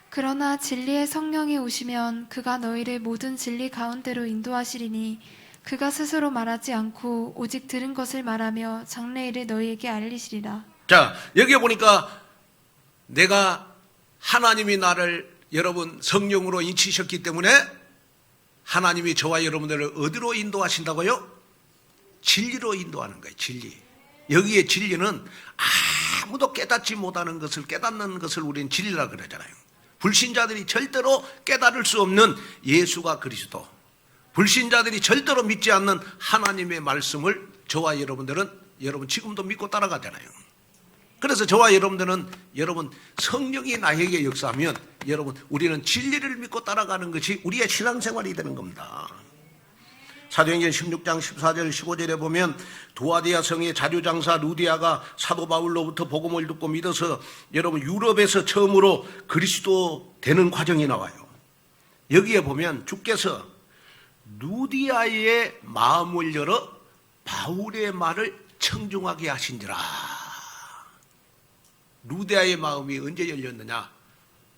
그러나 진리의 성령이 오시면 그가 너희를 모든 진리 가운데로 인도하시리니 그가 스스로 말하지 않고 오직 들은 것을 말하며 장래일을 너희에게 알리시리라. 자, 여기에 보니까 하나님이 나를 여러분 성령으로 인치셨기 때문에 하나님이 저와 여러분들을 어디로 인도하신다고요? 진리로 인도하는 거예요. 진리. 여기에 진리는 아무도 깨닫지 못하는 것을 깨닫는 것을 우리는 진리라 그러잖아요. 불신자들이 절대로 깨달을 수 없는 예수가 그리스도, 불신자들이 절대로 믿지 않는 하나님의 말씀을 저와 여러분들은 지금도 믿고 따라가잖아요. 그래서 저와 여러분들은 성령이 나에게 역사하면 우리는 진리를 믿고 따라가는 것이 우리의 신앙생활이 되는 겁니다. 사도행전 16장 14절 15절에 보면 두아디아 성의 자료장사 루디아가 사도 바울로부터 복음을 듣고 믿어서 유럽에서 처음으로 그리스도 되는 과정이 나와요. 여기에 보면 주께서 루디아의 마음을 열어 바울의 말을 청중하게 하신지라. 루디아의 마음이 언제 열렸느냐?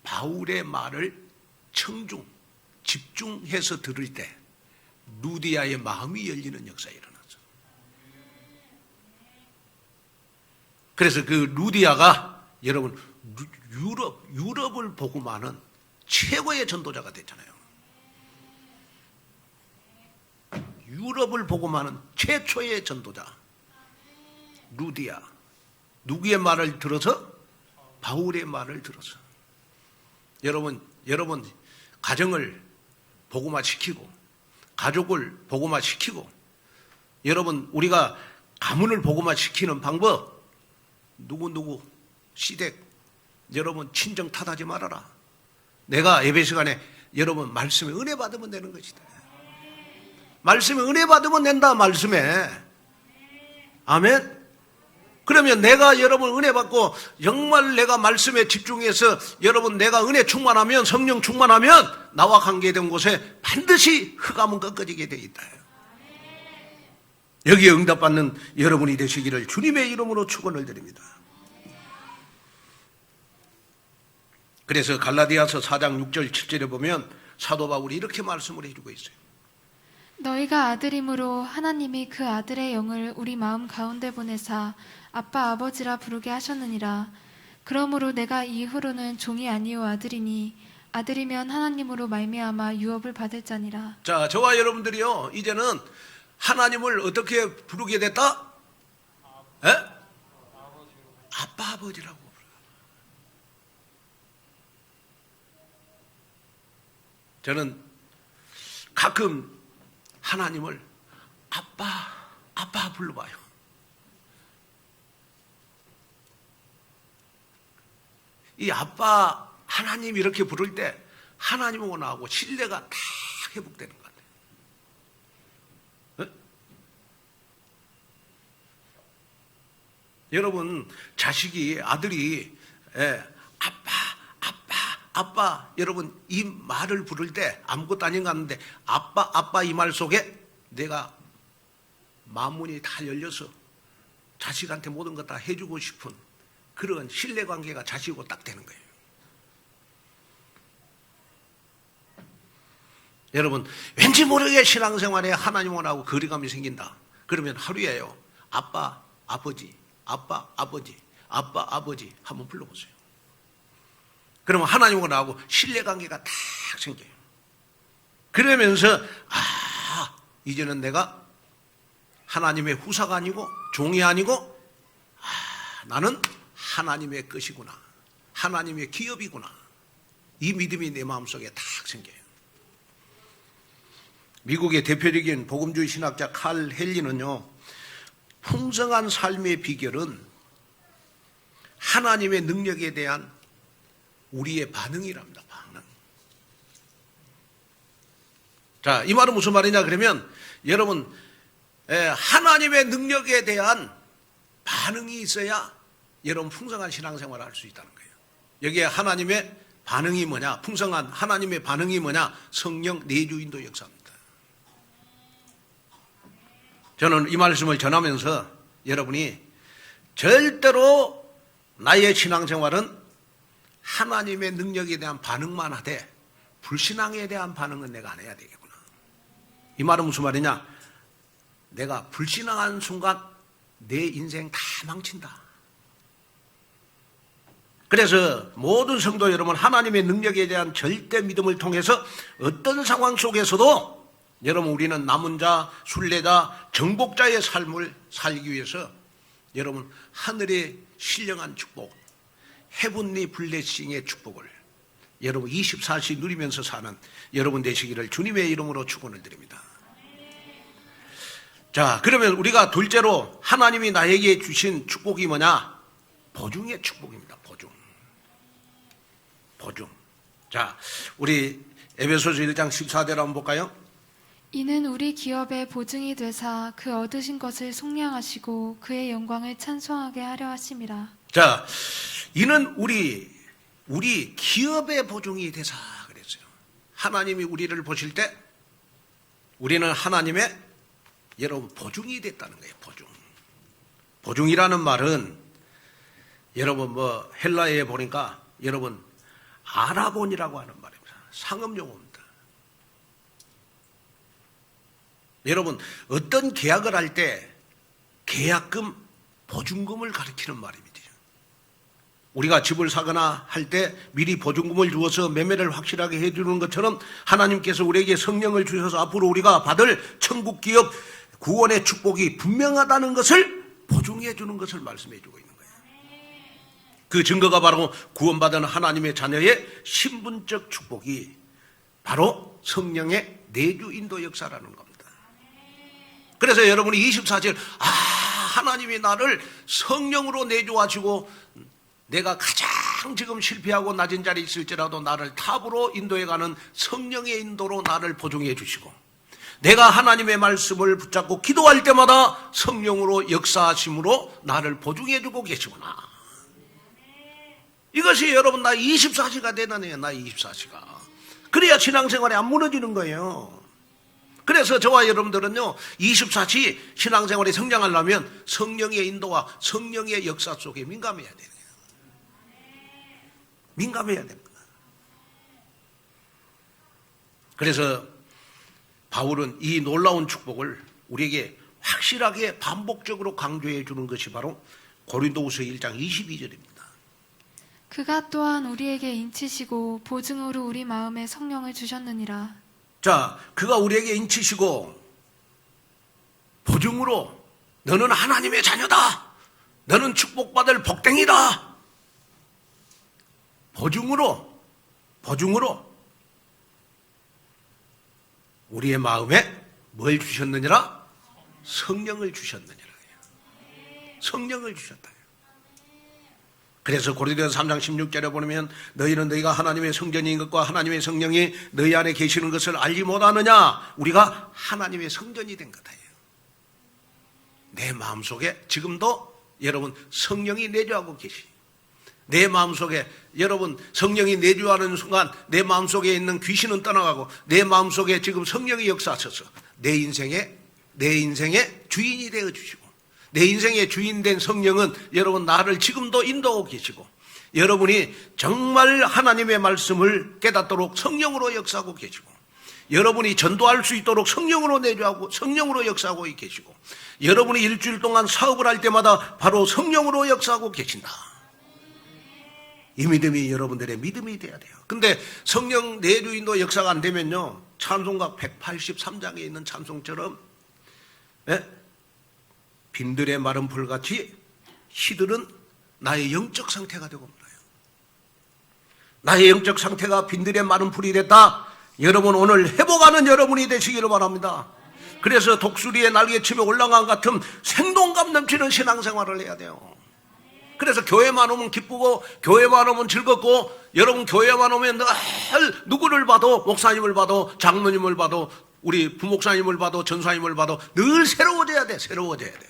바울의 말을 집중해서 들을 때 루디아의 마음이 열리는 역사가 일어났어. 그래서 그 루디아가 유럽을 복음하는 최고의 전도자가 됐잖아요. 유럽을 복음하는 최초의 전도자 루디아. 누구의 말을 들어서? 바울의 말을 들어서. 여러분 가정을 복음화시키고 가족을 복음화시키고 우리가 가문을 복음화시키는 방법, 누구 시댁 친정 탓하지 말아라. 내가 예배 시간에 말씀에 은혜 받으면 되는 것이다. 말씀에 은혜 받으면 된다. 말씀에. 아멘. 그러면 내가 은혜 받고 정말 내가 말씀에 집중해서 내가 은혜 충만하면, 성령 충만하면 나와 관계된 곳에 반드시 흑암은 꺾어지게 되어 있다. 여기에 응답받는 여러분이 되시기를 주님의 이름으로 축원을 드립니다. 그래서 갈라디아서 4장 6절 7절에 보면 사도 바울이 이렇게 말씀을 해주고 있어요. 너희가 아들이므로 하나님이 그 아들의 영을 우리 마음 가운데 보내사 아빠 아버지라 부르게 하셨느니라. 그러므로 내가 이후로는 종이 아니요 아들이니 아들이면 하나님으로 말미암아 유업을 받을 자니라. 자, 저와 여러분들이요, 이제는 하나님을 어떻게 부르게 됐다? 에? 아빠 아버지라고 부르요. 저는 가끔 하나님을 아빠 불러봐요. 이 아빠 하나님 이렇게 부를 때 하나님하고 나하고 신뢰가 다 회복되는 것 같아요. 네? 여러분, 자식이, 아들이 아빠, 여러분 이 말을 부를 때 아무것도 아닌 것 같은데 아빠 이 말 속에 내가 마음문이 다 열려서 자식한테 모든 것 다 해주고 싶은 그런 신뢰관계가 자식하고 딱 되는 거예요. 여러분, 왠지 모르게 신앙생활에 하나님하고 거리감이 생긴다. 그러면 하루에요, 아빠 아버지 한번 불러보세요. 그러면 하나님하고 나하고 신뢰관계가 딱 생겨요. 그러면서 이제는 내가 하나님의 후사가 아니고 종이 아니고 나는 하나님의 것이구나, 하나님의 기업이구나, 이 믿음이 내 마음속에 딱 생겨요. 미국의 대표적인 복음주의 신학자 칼 헨리는요, 풍성한 삶의 비결은 하나님의 능력에 대한 우리의 반응이랍니다. 반응. 자, 이 말은 무슨 말이냐 그러면 여러분, 하나님의 능력에 대한 반응이 있어야 여러분 풍성한 신앙생활을 할 수 있다는 거예요. 여기에 하나님의 반응이 뭐냐, 풍성한 하나님의 반응이 뭐냐, 성령 내주인도 역사입니다. 저는 이 말씀을 전하면서 여러분이 절대로 나의 신앙생활은 하나님의 능력에 대한 반응만 하되 불신앙에 대한 반응은 내가 안 해야 되겠구나. 이 말은 무슨 말이냐, 내가 불신앙한 순간 내 인생 다 망친다. 그래서 모든 성도 여러분, 하나님의 능력에 대한 절대 믿음을 통해서 어떤 상황 속에서도 여러분 우리는 남은 자, 순례자, 정복자의 삶을 살기 위해서 여러분 하늘의 신령한 축복, 헤븐리 블레싱의 축복을 여러분 24시 누리면서 사는 여러분 되시기를 주님의 이름으로 축원을 드립니다. 자, 그러면 우리가 둘째로 하나님이 나에게 주신 축복이 뭐냐? 보증의 축복입니다. 보증. 자, 우리 에베소서 1장 14절로 한번 볼까요? 이는 우리 기업의 보증이 되사 그 얻으신 것을 속량하시고 그의 영광을 찬송하게 하려 하심이라. 자, 이는 우리 기업의 보증이 되사 그랬어요. 하나님이 우리를 보실 때 우리는 하나님의 여러분 보증이 됐다는 거예요. 보증이라는 말은 여러분 뭐 헬라어에 보니까 여러분 아라본이라고 하는 말입니다. 상업용어입니다. 여러분 어떤 계약을 할 때 계약금, 보증금을 가리키는 말입니다. 우리가 집을 사거나 할 때 미리 보증금을 주어서 매매를 확실하게 해주는 것처럼 하나님께서 우리에게 성령을 주셔서 앞으로 우리가 받을 천국 기업 구원의 축복이 분명하다는 것을 보증해 주는 것을 말씀해 주고 있는 거예요. 그 증거가 바로 구원받은 하나님의 자녀의 신분적 축복이 바로 성령의 내주 인도 역사라는 겁니다. 그래서 여러분이 24절 하나님이 나를 성령으로 내주하시고 내가 가장 지금 실패하고 낮은 자리에 있을지라도 나를 탑으로 인도해가는 성령의 인도로 나를 보증해 주시고 내가 하나님의 말씀을 붙잡고 기도할 때마다 성령으로 역사하심으로 나를 보증해 주고 계시구나. 이것이 여러분 나 24시가 되다네요. 나 24시가. 그래야 신앙생활이 안 무너지는 거예요. 그래서 저와 여러분들은요 24시 신앙생활이 성장하려면 성령의 인도와 성령의 역사 속에 민감해야 돼요. 민감해야 됩니다. 그래서 바울은 이 놀라운 축복을 우리에게 확실하게 반복적으로 강조해 주는 것이 바로 고린도후서 1장 22절입니다. 그가 또한 우리에게 인치시고 보증으로 우리 마음에 성령을 주셨느니라. 자, 그가 우리에게 인치시고 보증으로 너는 하나님의 자녀다. 너는 축복받을 복댕이다. 보증으로 우리의 마음에 뭘 주셨느니라? 성령을 주셨느니라. 성령을 주셨다. 그래서 고린도서 3장 16절에 보면 너희는 너희가 하나님의 성전인 것과 하나님의 성령이 너희 안에 계시는 것을 알지 못하느냐? 우리가 하나님의 성전이 된 거다. 내 마음속에 지금도 여러분 성령이 내주하고 계시. 내 마음속에 여러분 성령이 내주하는 순간 내 마음속에 있는 귀신은 떠나가고 내 마음속에 지금 성령이 역사하셔서 내 인생의 주인이 되어 주시고 내 인생의 주인된 성령은 여러분 나를 지금도 인도하고 계시고 여러분이 정말 하나님의 말씀을 깨닫도록 성령으로 역사하고 계시고 여러분이 전도할 수 있도록 성령으로 내주하고 성령으로 역사하고 계시고 여러분이 일주일 동안 사업을 할 때마다 바로 성령으로 역사하고 계신다. 이 믿음이 여러분들의 믿음이 돼야 돼요. 근데 성령 내주인도 역사가 안 되면요, 찬송가 183장에 있는 찬송처럼 빈들의 마른 불같이 시들은 나의 영적 상태가 되고 말아요. 나의 영적 상태가 빈들의 마른 풀이 됐다. 여러분 오늘 회복하는 여러분이 되시기를 바랍니다. 그래서 독수리의 날개치며 올라간 같은 생동감 넘치는 신앙생활을 해야 돼요. 그래서 교회만 오면 기쁘고 교회만 오면 즐겁고 여러분 교회만 오면 늘 누구를 봐도 목사님을 봐도 장로님을 봐도 우리 부목사님을 봐도 전사님을 봐도 늘 새로워져야 돼. 새로워져야 돼.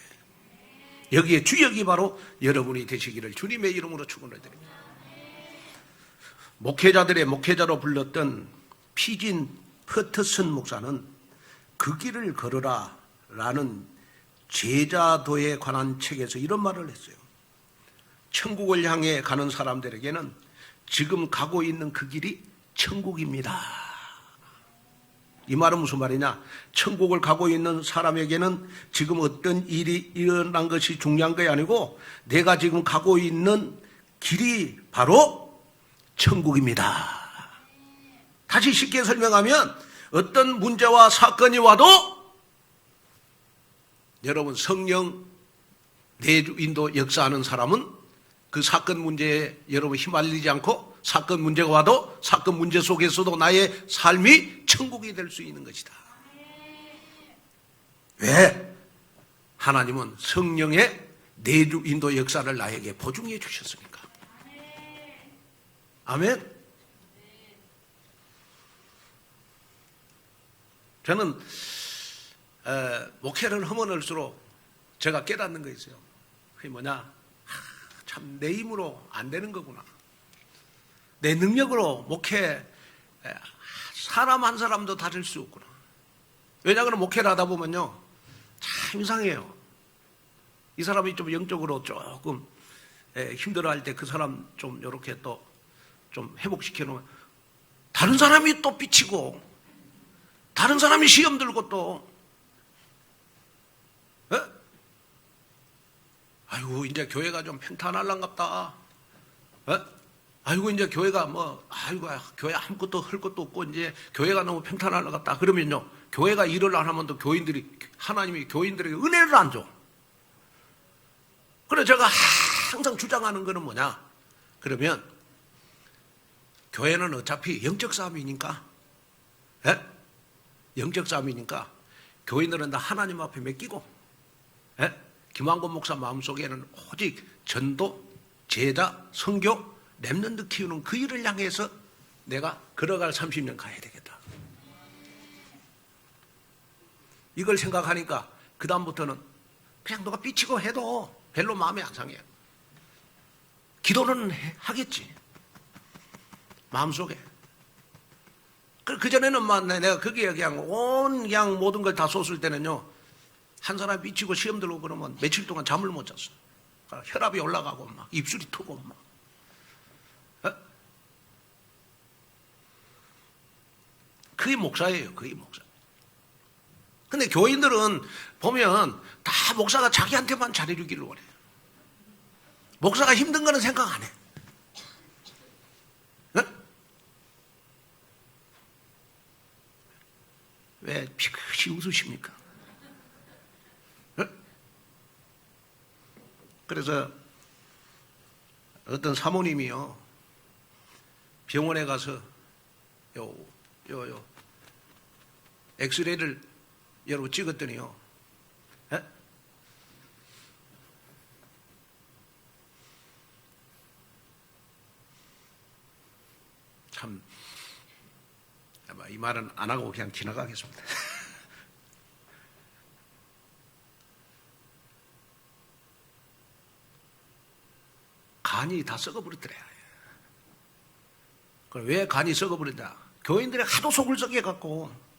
여기에 주역이 바로 여러분이 되시기를 주님의 이름으로 축원을 드립니다. 목회자들의 목회자로 불렀던 피진 퍼터슨 목사는 그 길을 걸어라 라는 제자도에 관한 책에서 이런 말을 했어요. 천국을 향해 가는 사람들에게는 지금 가고 있는 그 길이 천국입니다. 이 말은 무슨 말이냐? 천국을 가고 있는 사람에게는 지금 어떤 일이 일어난 것이 중요한 것이 아니고 내가 지금 가고 있는 길이 바로 천국입니다. 다시 쉽게 설명하면 어떤 문제와 사건이 와도 여러분 성령 내주인도 역사하는 사람은 그 사건 문제에 여러분 휘말리지 않고 사건 문제가 와도 사건 문제 속에서도 나의 삶이 천국이 될 수 있는 것이다. 왜? 하나님은 성령의 내주인도 역사를 나에게 보증해 주셨으니까. 아멘. 저는 목회를 하면 할수록 제가 깨닫는 거 있어요. 그게 뭐냐? 참 내 힘으로 안 되는 거구나. 내 능력으로 목회 사람 한 사람도 다룰 수 없구나. 왜냐하면 목회를 하다 보면요 참 이상해요. 이 사람이 좀 영적으로 조금 힘들어할 때 그 사람 좀 이렇게 또 좀 회복시켜 놓으면 다른 사람이 또 삐치고 다른 사람이 시험 들고 또 아이고 이제 교회가 좀 평탄할란갑다. 아이고 이제 교회가 아이고 교회 아무것도 할 것도 없고 이제 교회가 너무 평탄할란갑다. 그러면요 교회가 일을 안 하면 또 하나님이 교인들에게 은혜를 안 줘. 그래서 제가 항상 주장하는 거는 뭐냐? 그러면 교회는 어차피 영적 싸움이니까, 영적 싸움이니까 교인들은 다 하나님 앞에 맡기고, 김한권 목사 마음속에는 오직 전도, 제자, 선교, 렘넌트 키우는 그 일을 향해서 내가 걸어갈 30년 가야 되겠다. 이걸 생각하니까 그 다음부터는 그냥 너가 삐치고 해도 별로 마음에 안 상해요. 기도는 하겠지. 마음속에. 그전에는 내가 거기에 그냥 그냥 모든 걸 다 쏟을 때는요, 한 사람이 미치고 시험 들고 그러면 며칠 동안 잠을 못 잤어. 혈압이 올라가고 막 입술이 트고 막. 그게 목사예요. 그게 목사. 근데 교인들은 보면 다 목사가 자기한테만 잘해주기를 원해. 목사가 힘든 거는 생각 안 해. 응? 왜 피크시 웃으십니까? 응? 그래서 어떤 사모님이요, 병원에 가서 엑스레이를 여러분 찍었더니요, 에? 참, 아마 이 말은 안 하고 그냥 지나가겠습니다. 간이 다 썩어버렸더래. 그럼 왜 간이 썩어버린다? 교인들이 하도 속을 썩여갖고,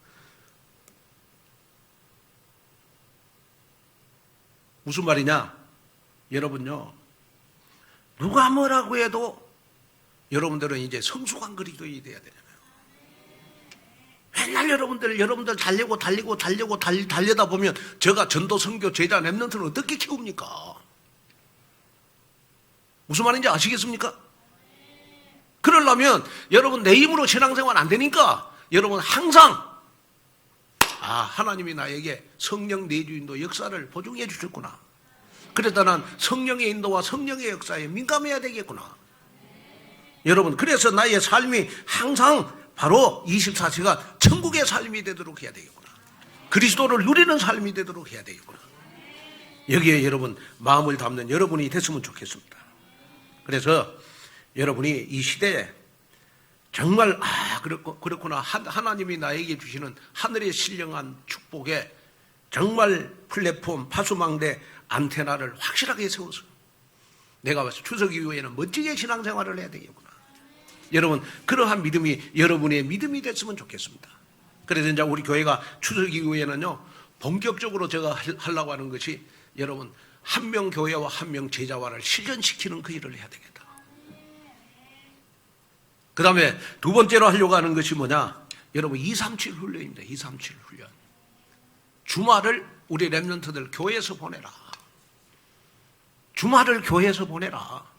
무슨 말이냐? 여러분요, 누가 뭐라고 해도 여러분들은 이제 성숙한 그리스도인이 돼야 되잖아요. 맨날 여러분들 달려다 보면 제가 전도 선교 제자 랩런트는 어떻게 키웁니까? 무슨 말인지 아시겠습니까? 그러려면 여러분 내 힘으로 신앙생활 안 되니까 여러분 항상 하나님이 나에게 성령 내주인도 역사를 보증해 주셨구나. 그래서 난 성령의 인도와 성령의 역사에 민감해야 되겠구나. 여러분, 그래서 나의 삶이 항상 바로 24시간 천국의 삶이 되도록 해야 되겠구나. 그리스도를 누리는 삶이 되도록 해야 되겠구나. 여기에 여러분 마음을 담는 여러분이 됐으면 좋겠습니다. 그래서 여러분이 이 시대에 정말 그렇구나, 하나님이 나에게 주시는 하늘의 신령한 축복에 정말 플랫폼, 파수망대, 안테나를 확실하게 세워서 내가 봐서 추석 이후에는 멋지게 신앙생활을 해야 되겠구나. 여러분, 그러한 믿음이 여러분의 믿음이 됐으면 좋겠습니다. 그래서 이제 우리 교회가 추석 이후에는요, 본격적으로 제가 하려고 하는 것이 여러분, 한 명 교회와 한 명 제자화를 실현시키는 그 일을 해야 되겠다. 그 다음에 두 번째로 하려고 하는 것이 뭐냐? 여러분, 237 훈련입니다. 237 훈련. 주말을 우리 랩런트들 교회에서 보내라. 주말을 교회에서 보내라.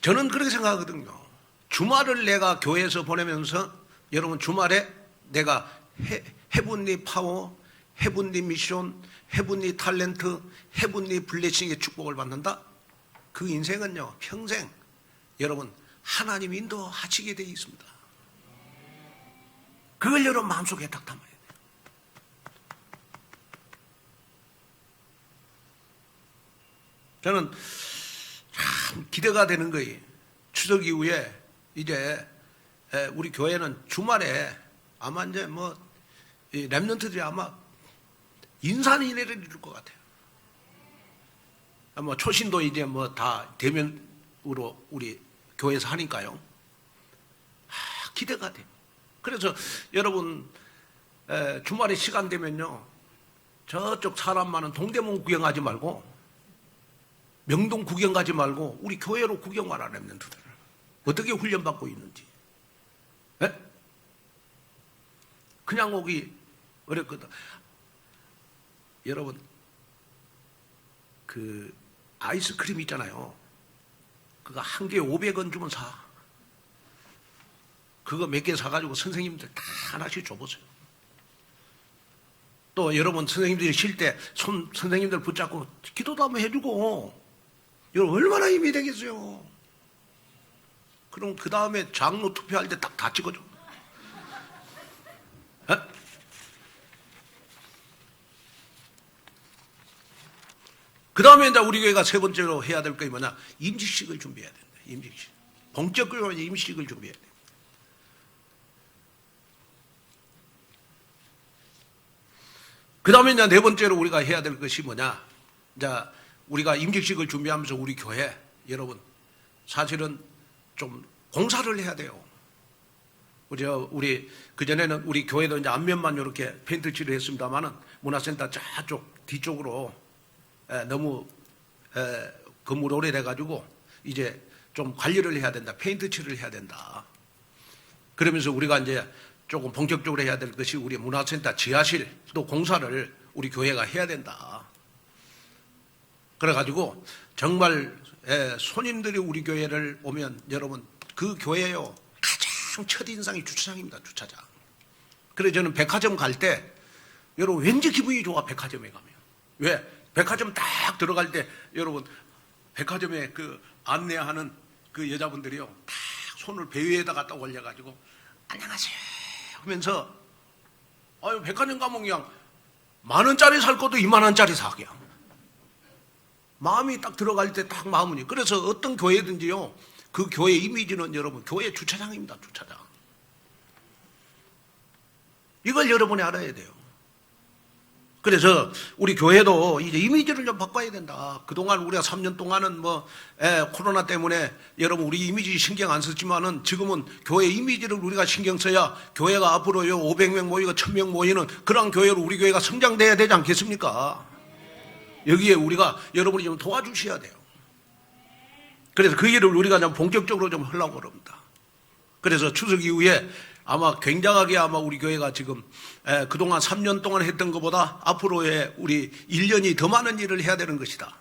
저는 그렇게 생각하거든요. 주말을 내가 교회에서 보내면서 여러분 주말에 내가 헤븐리 파워, 헤븐리 미션, 헤븐리 탤런트, 헤븐리 블레싱의 축복을 받는다? 그 인생은요, 평생 여러분 하나님 인도하시게 되어 있습니다. 그걸 여러분 마음속에 딱 담아야 돼요. 저는 참 기대가 되는 거예요. 추석 이후에 이제 우리 교회는 주말에 아마 이제 뭐 랩런트들이 아마 인산인해를 이룰 것 같아요. 뭐 초신도 이제 뭐 다 대면으로 우리 교회에서 하니까요. 기대가 돼요. 그래서 여러분 주말에 시간 되면요, 저쪽 사람 많은 동대문 구경하지 말고 명동 구경 가지 말고 우리 교회로 구경 와라. 랩런트들 어떻게 훈련받고 있는지. 에? 그냥 오기 어렵거든. 여러분, 그 아이스크림 있잖아요. 그거 한 개에 500원 주면 사. 그거 몇 개 사가지고 선생님들 다 하나씩 줘보세요. 또 여러분 선생님들이 쉴 때 선생님들 붙잡고 기도도 한번 해주고, 여러분 얼마나 힘이 되겠어요. 그럼 그 다음에 장로 투표할 때 딱 다 찍어줘. 그 다음에 이제 우리 교회가 세 번째로 해야 될 게 뭐냐? 임직식을 준비해야 된다. 임직식. 본격적으로 임직식을 준비해야 돼. 그 다음에 이제 네 번째로 우리가 해야 될 것이 뭐냐? 이제 우리가 임직식을 준비하면서 우리 교회, 여러분, 사실은 좀 공사를 해야 돼요. 우리 그전에는 우리 교회도 이제 앞면만 이렇게 페인트 칠을 했습니다만은 문화센터 저쪽 뒤쪽으로 너무 건물 오래돼가지고 이제 좀 관리를 해야 된다. 페인트 칠을 해야 된다. 그러면서 우리가 이제 조금 본격적으로 해야 될 것이 우리 문화센터 지하실 또 공사를 우리 교회가 해야 된다. 그래가지고 정말 손님들이 우리 교회를 오면 여러분 그 교회요 가장 첫인상이 주차장입니다. 주차장. 그래서 저는 백화점 갈 때 여러분 왠지 기분이 좋아. 백화점에 가면. 왜? 백화점 딱 들어갈 때 여러분 백화점에 그 안내하는 그 여자분들이요 딱 손을 배 위에다 갖다 올려가지고 안녕하세요 하면서 아유 백화점 가면 그냥 10,000원짜리 살 것도 20,000원짜리 사 그냥 마음이 딱 들어갈 때 딱 마음이. 그래서 어떤 교회든지요 그 교회 이미지는 여러분 교회 주차장입니다. 주차장. 이걸 여러분이 알아야 돼요. 그래서 우리 교회도 이제 이미지를 좀 바꿔야 된다. 그동안 우리가 3년 동안은 코로나 때문에 여러분 우리 이미지 신경 안 썼지만은 지금은 교회 이미지를 우리가 신경 써야 교회가 앞으로요 500명 모이고 1000명 모이는 그런 교회로 우리 교회가 성장돼야 되지 않겠습니까? 여기에 우리가 여러분이 좀 도와주셔야 돼요. 그래서 그 일을 우리가 좀 본격적으로 좀 하려고 합니다. 그래서 추석 이후에 아마 굉장하게 아마 우리 교회가 지금 그동안 3년 동안 했던 것보다 앞으로의 우리 1년이 더 많은 일을 해야 되는 것이다.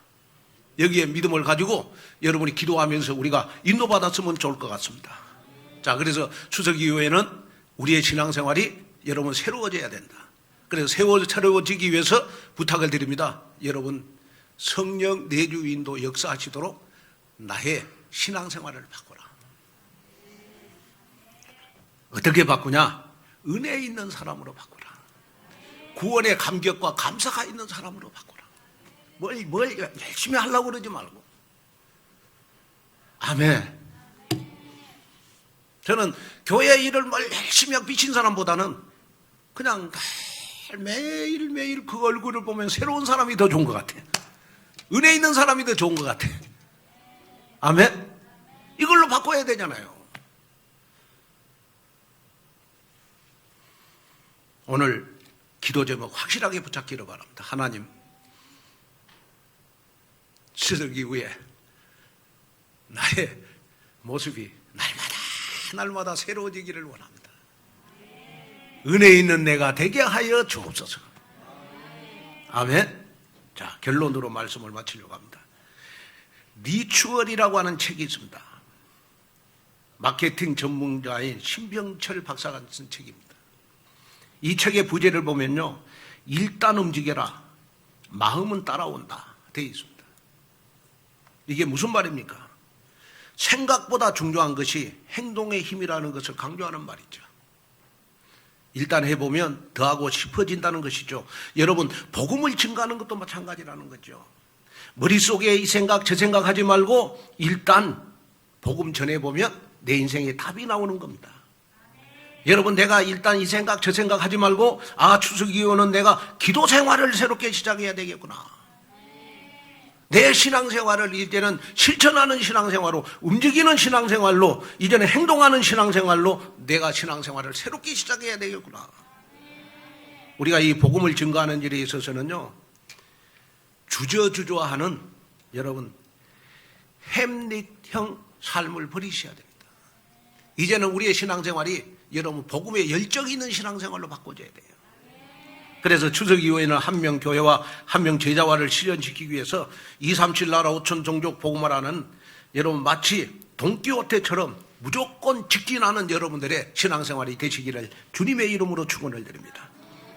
여기에 믿음을 가지고 여러분이 기도하면서 우리가 인도받았으면 좋을 것 같습니다. 자, 그래서 추석 이후에는 우리의 신앙생활이 여러분 새로워져야 된다. 그래서 새로워지기 위해서 부탁을 드립니다. 여러분 성령 내주 인도 역사하시도록 나의 신앙생활을 바꿔라. 어떻게 바꾸냐? 은혜 있는 사람으로 바꾸라. 구원의 감격과 감사가 있는 사람으로 바꾸라. 뭘 열심히 하려고 그러지 말고. 아멘. 저는 교회 일을 뭘 열심히 하고 비친 사람보다는 그냥 매일매일 그 얼굴을 보면 새로운 사람이 더 좋은 것 같아. 은혜 있는 사람이 더 좋은 것 같아. 아멘. 이걸로 바꿔야 되잖아요. 오늘 기도 제목 확실하게 붙잡기를 바랍니다. 하나님, 추석 이후에 나의 모습이 날마다 새로워지기를 원합니다. 은혜 있는 내가 되게 하여 주옵소서. 아멘. 자, 결론으로 말씀을 마치려고 합니다. 리추얼이라고 하는 책이 있습니다. 마케팅 전문가인 신병철 박사가 쓴 책입니다. 이 책의 부제를 보면요, 일단 움직여라, 마음은 따라온다 되어 있습니다. 이게 무슨 말입니까? 생각보다 중요한 것이 행동의 힘이라는 것을 강조하는 말이죠. 일단 해보면 더하고 싶어진다는 것이죠. 여러분 복음을 증가하는 것도 마찬가지라는 거죠. 머릿속에 이 생각 저 생각 하지 말고 일단 복음 전해보면 내 인생에 답이 나오는 겁니다. 여러분 내가 일단 이 생각 저 생각 하지 말고 추석 이후는 내가 기도 생활을 새롭게 시작해야 되겠구나. 내 신앙생활을 이제는 실천하는 신앙생활로, 움직이는 신앙생활로, 이제는 행동하는 신앙생활로 내가 신앙생활을 새롭게 시작해야 되겠구나. 우리가 이 복음을 증거하는 일에 있어서는요, 주저하는 여러분 햄릿형 삶을 버리셔야 됩니다. 이제는 우리의 신앙생활이 여러분 복음에 열정이 있는 신앙생활로 바꿔줘야 돼요. 그래서 추석 이후에는 한 명 교회와 한 명 제자화를 실현시키기 위해서 237 나라 5천 종족 복음화라는 여러분 마치 돈키호테처럼 무조건 직진하는 여러분들의 신앙생활이 되시기를 주님의 이름으로 축원을 드립니다.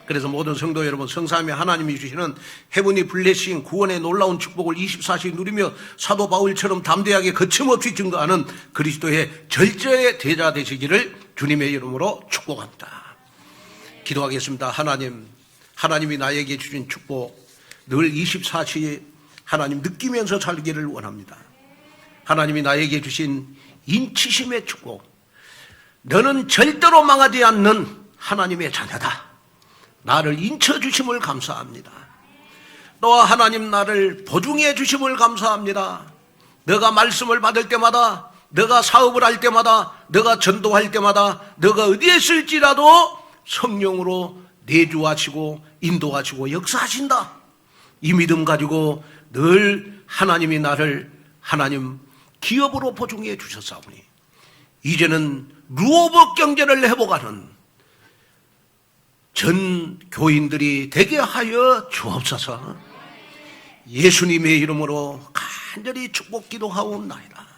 그래서 모든 성도 여러분, 성삼위 하나님이 주시는 헤븐리 블레싱 구원의 놀라운 축복을 24시 누리며 사도 바울처럼 담대하게 거침없이 증거하는 그리스도의 절제의 제자 되시기를 주님의 이름으로 축복합니다. 기도하겠습니다. 하나님이 나에게 주신 축복 늘 24시 하나님 느끼면서 살기를 원합니다. 하나님이 나에게 주신 인치심의 축복, 너는 절대로 망하지 않는 하나님의 자녀다. 나를 인쳐주심을 감사합니다. 또한 하나님 나를 보증해 주심을 감사합니다. 너가 말씀을 받을 때마다, 너가 사업을 할 때마다, 너가 전도할 때마다, 너가 어디에 있을지라도 성령으로 내주하시고 인도하시고 역사하신다. 이 믿음 가지고 늘 하나님이 나를 기업으로 보증해 주셨사오니 이제는 루어버 경제를 회복하는 전 교인들이 되게 하여 주옵소서. 예수님의 이름으로 간절히 축복 기도하옵나이다.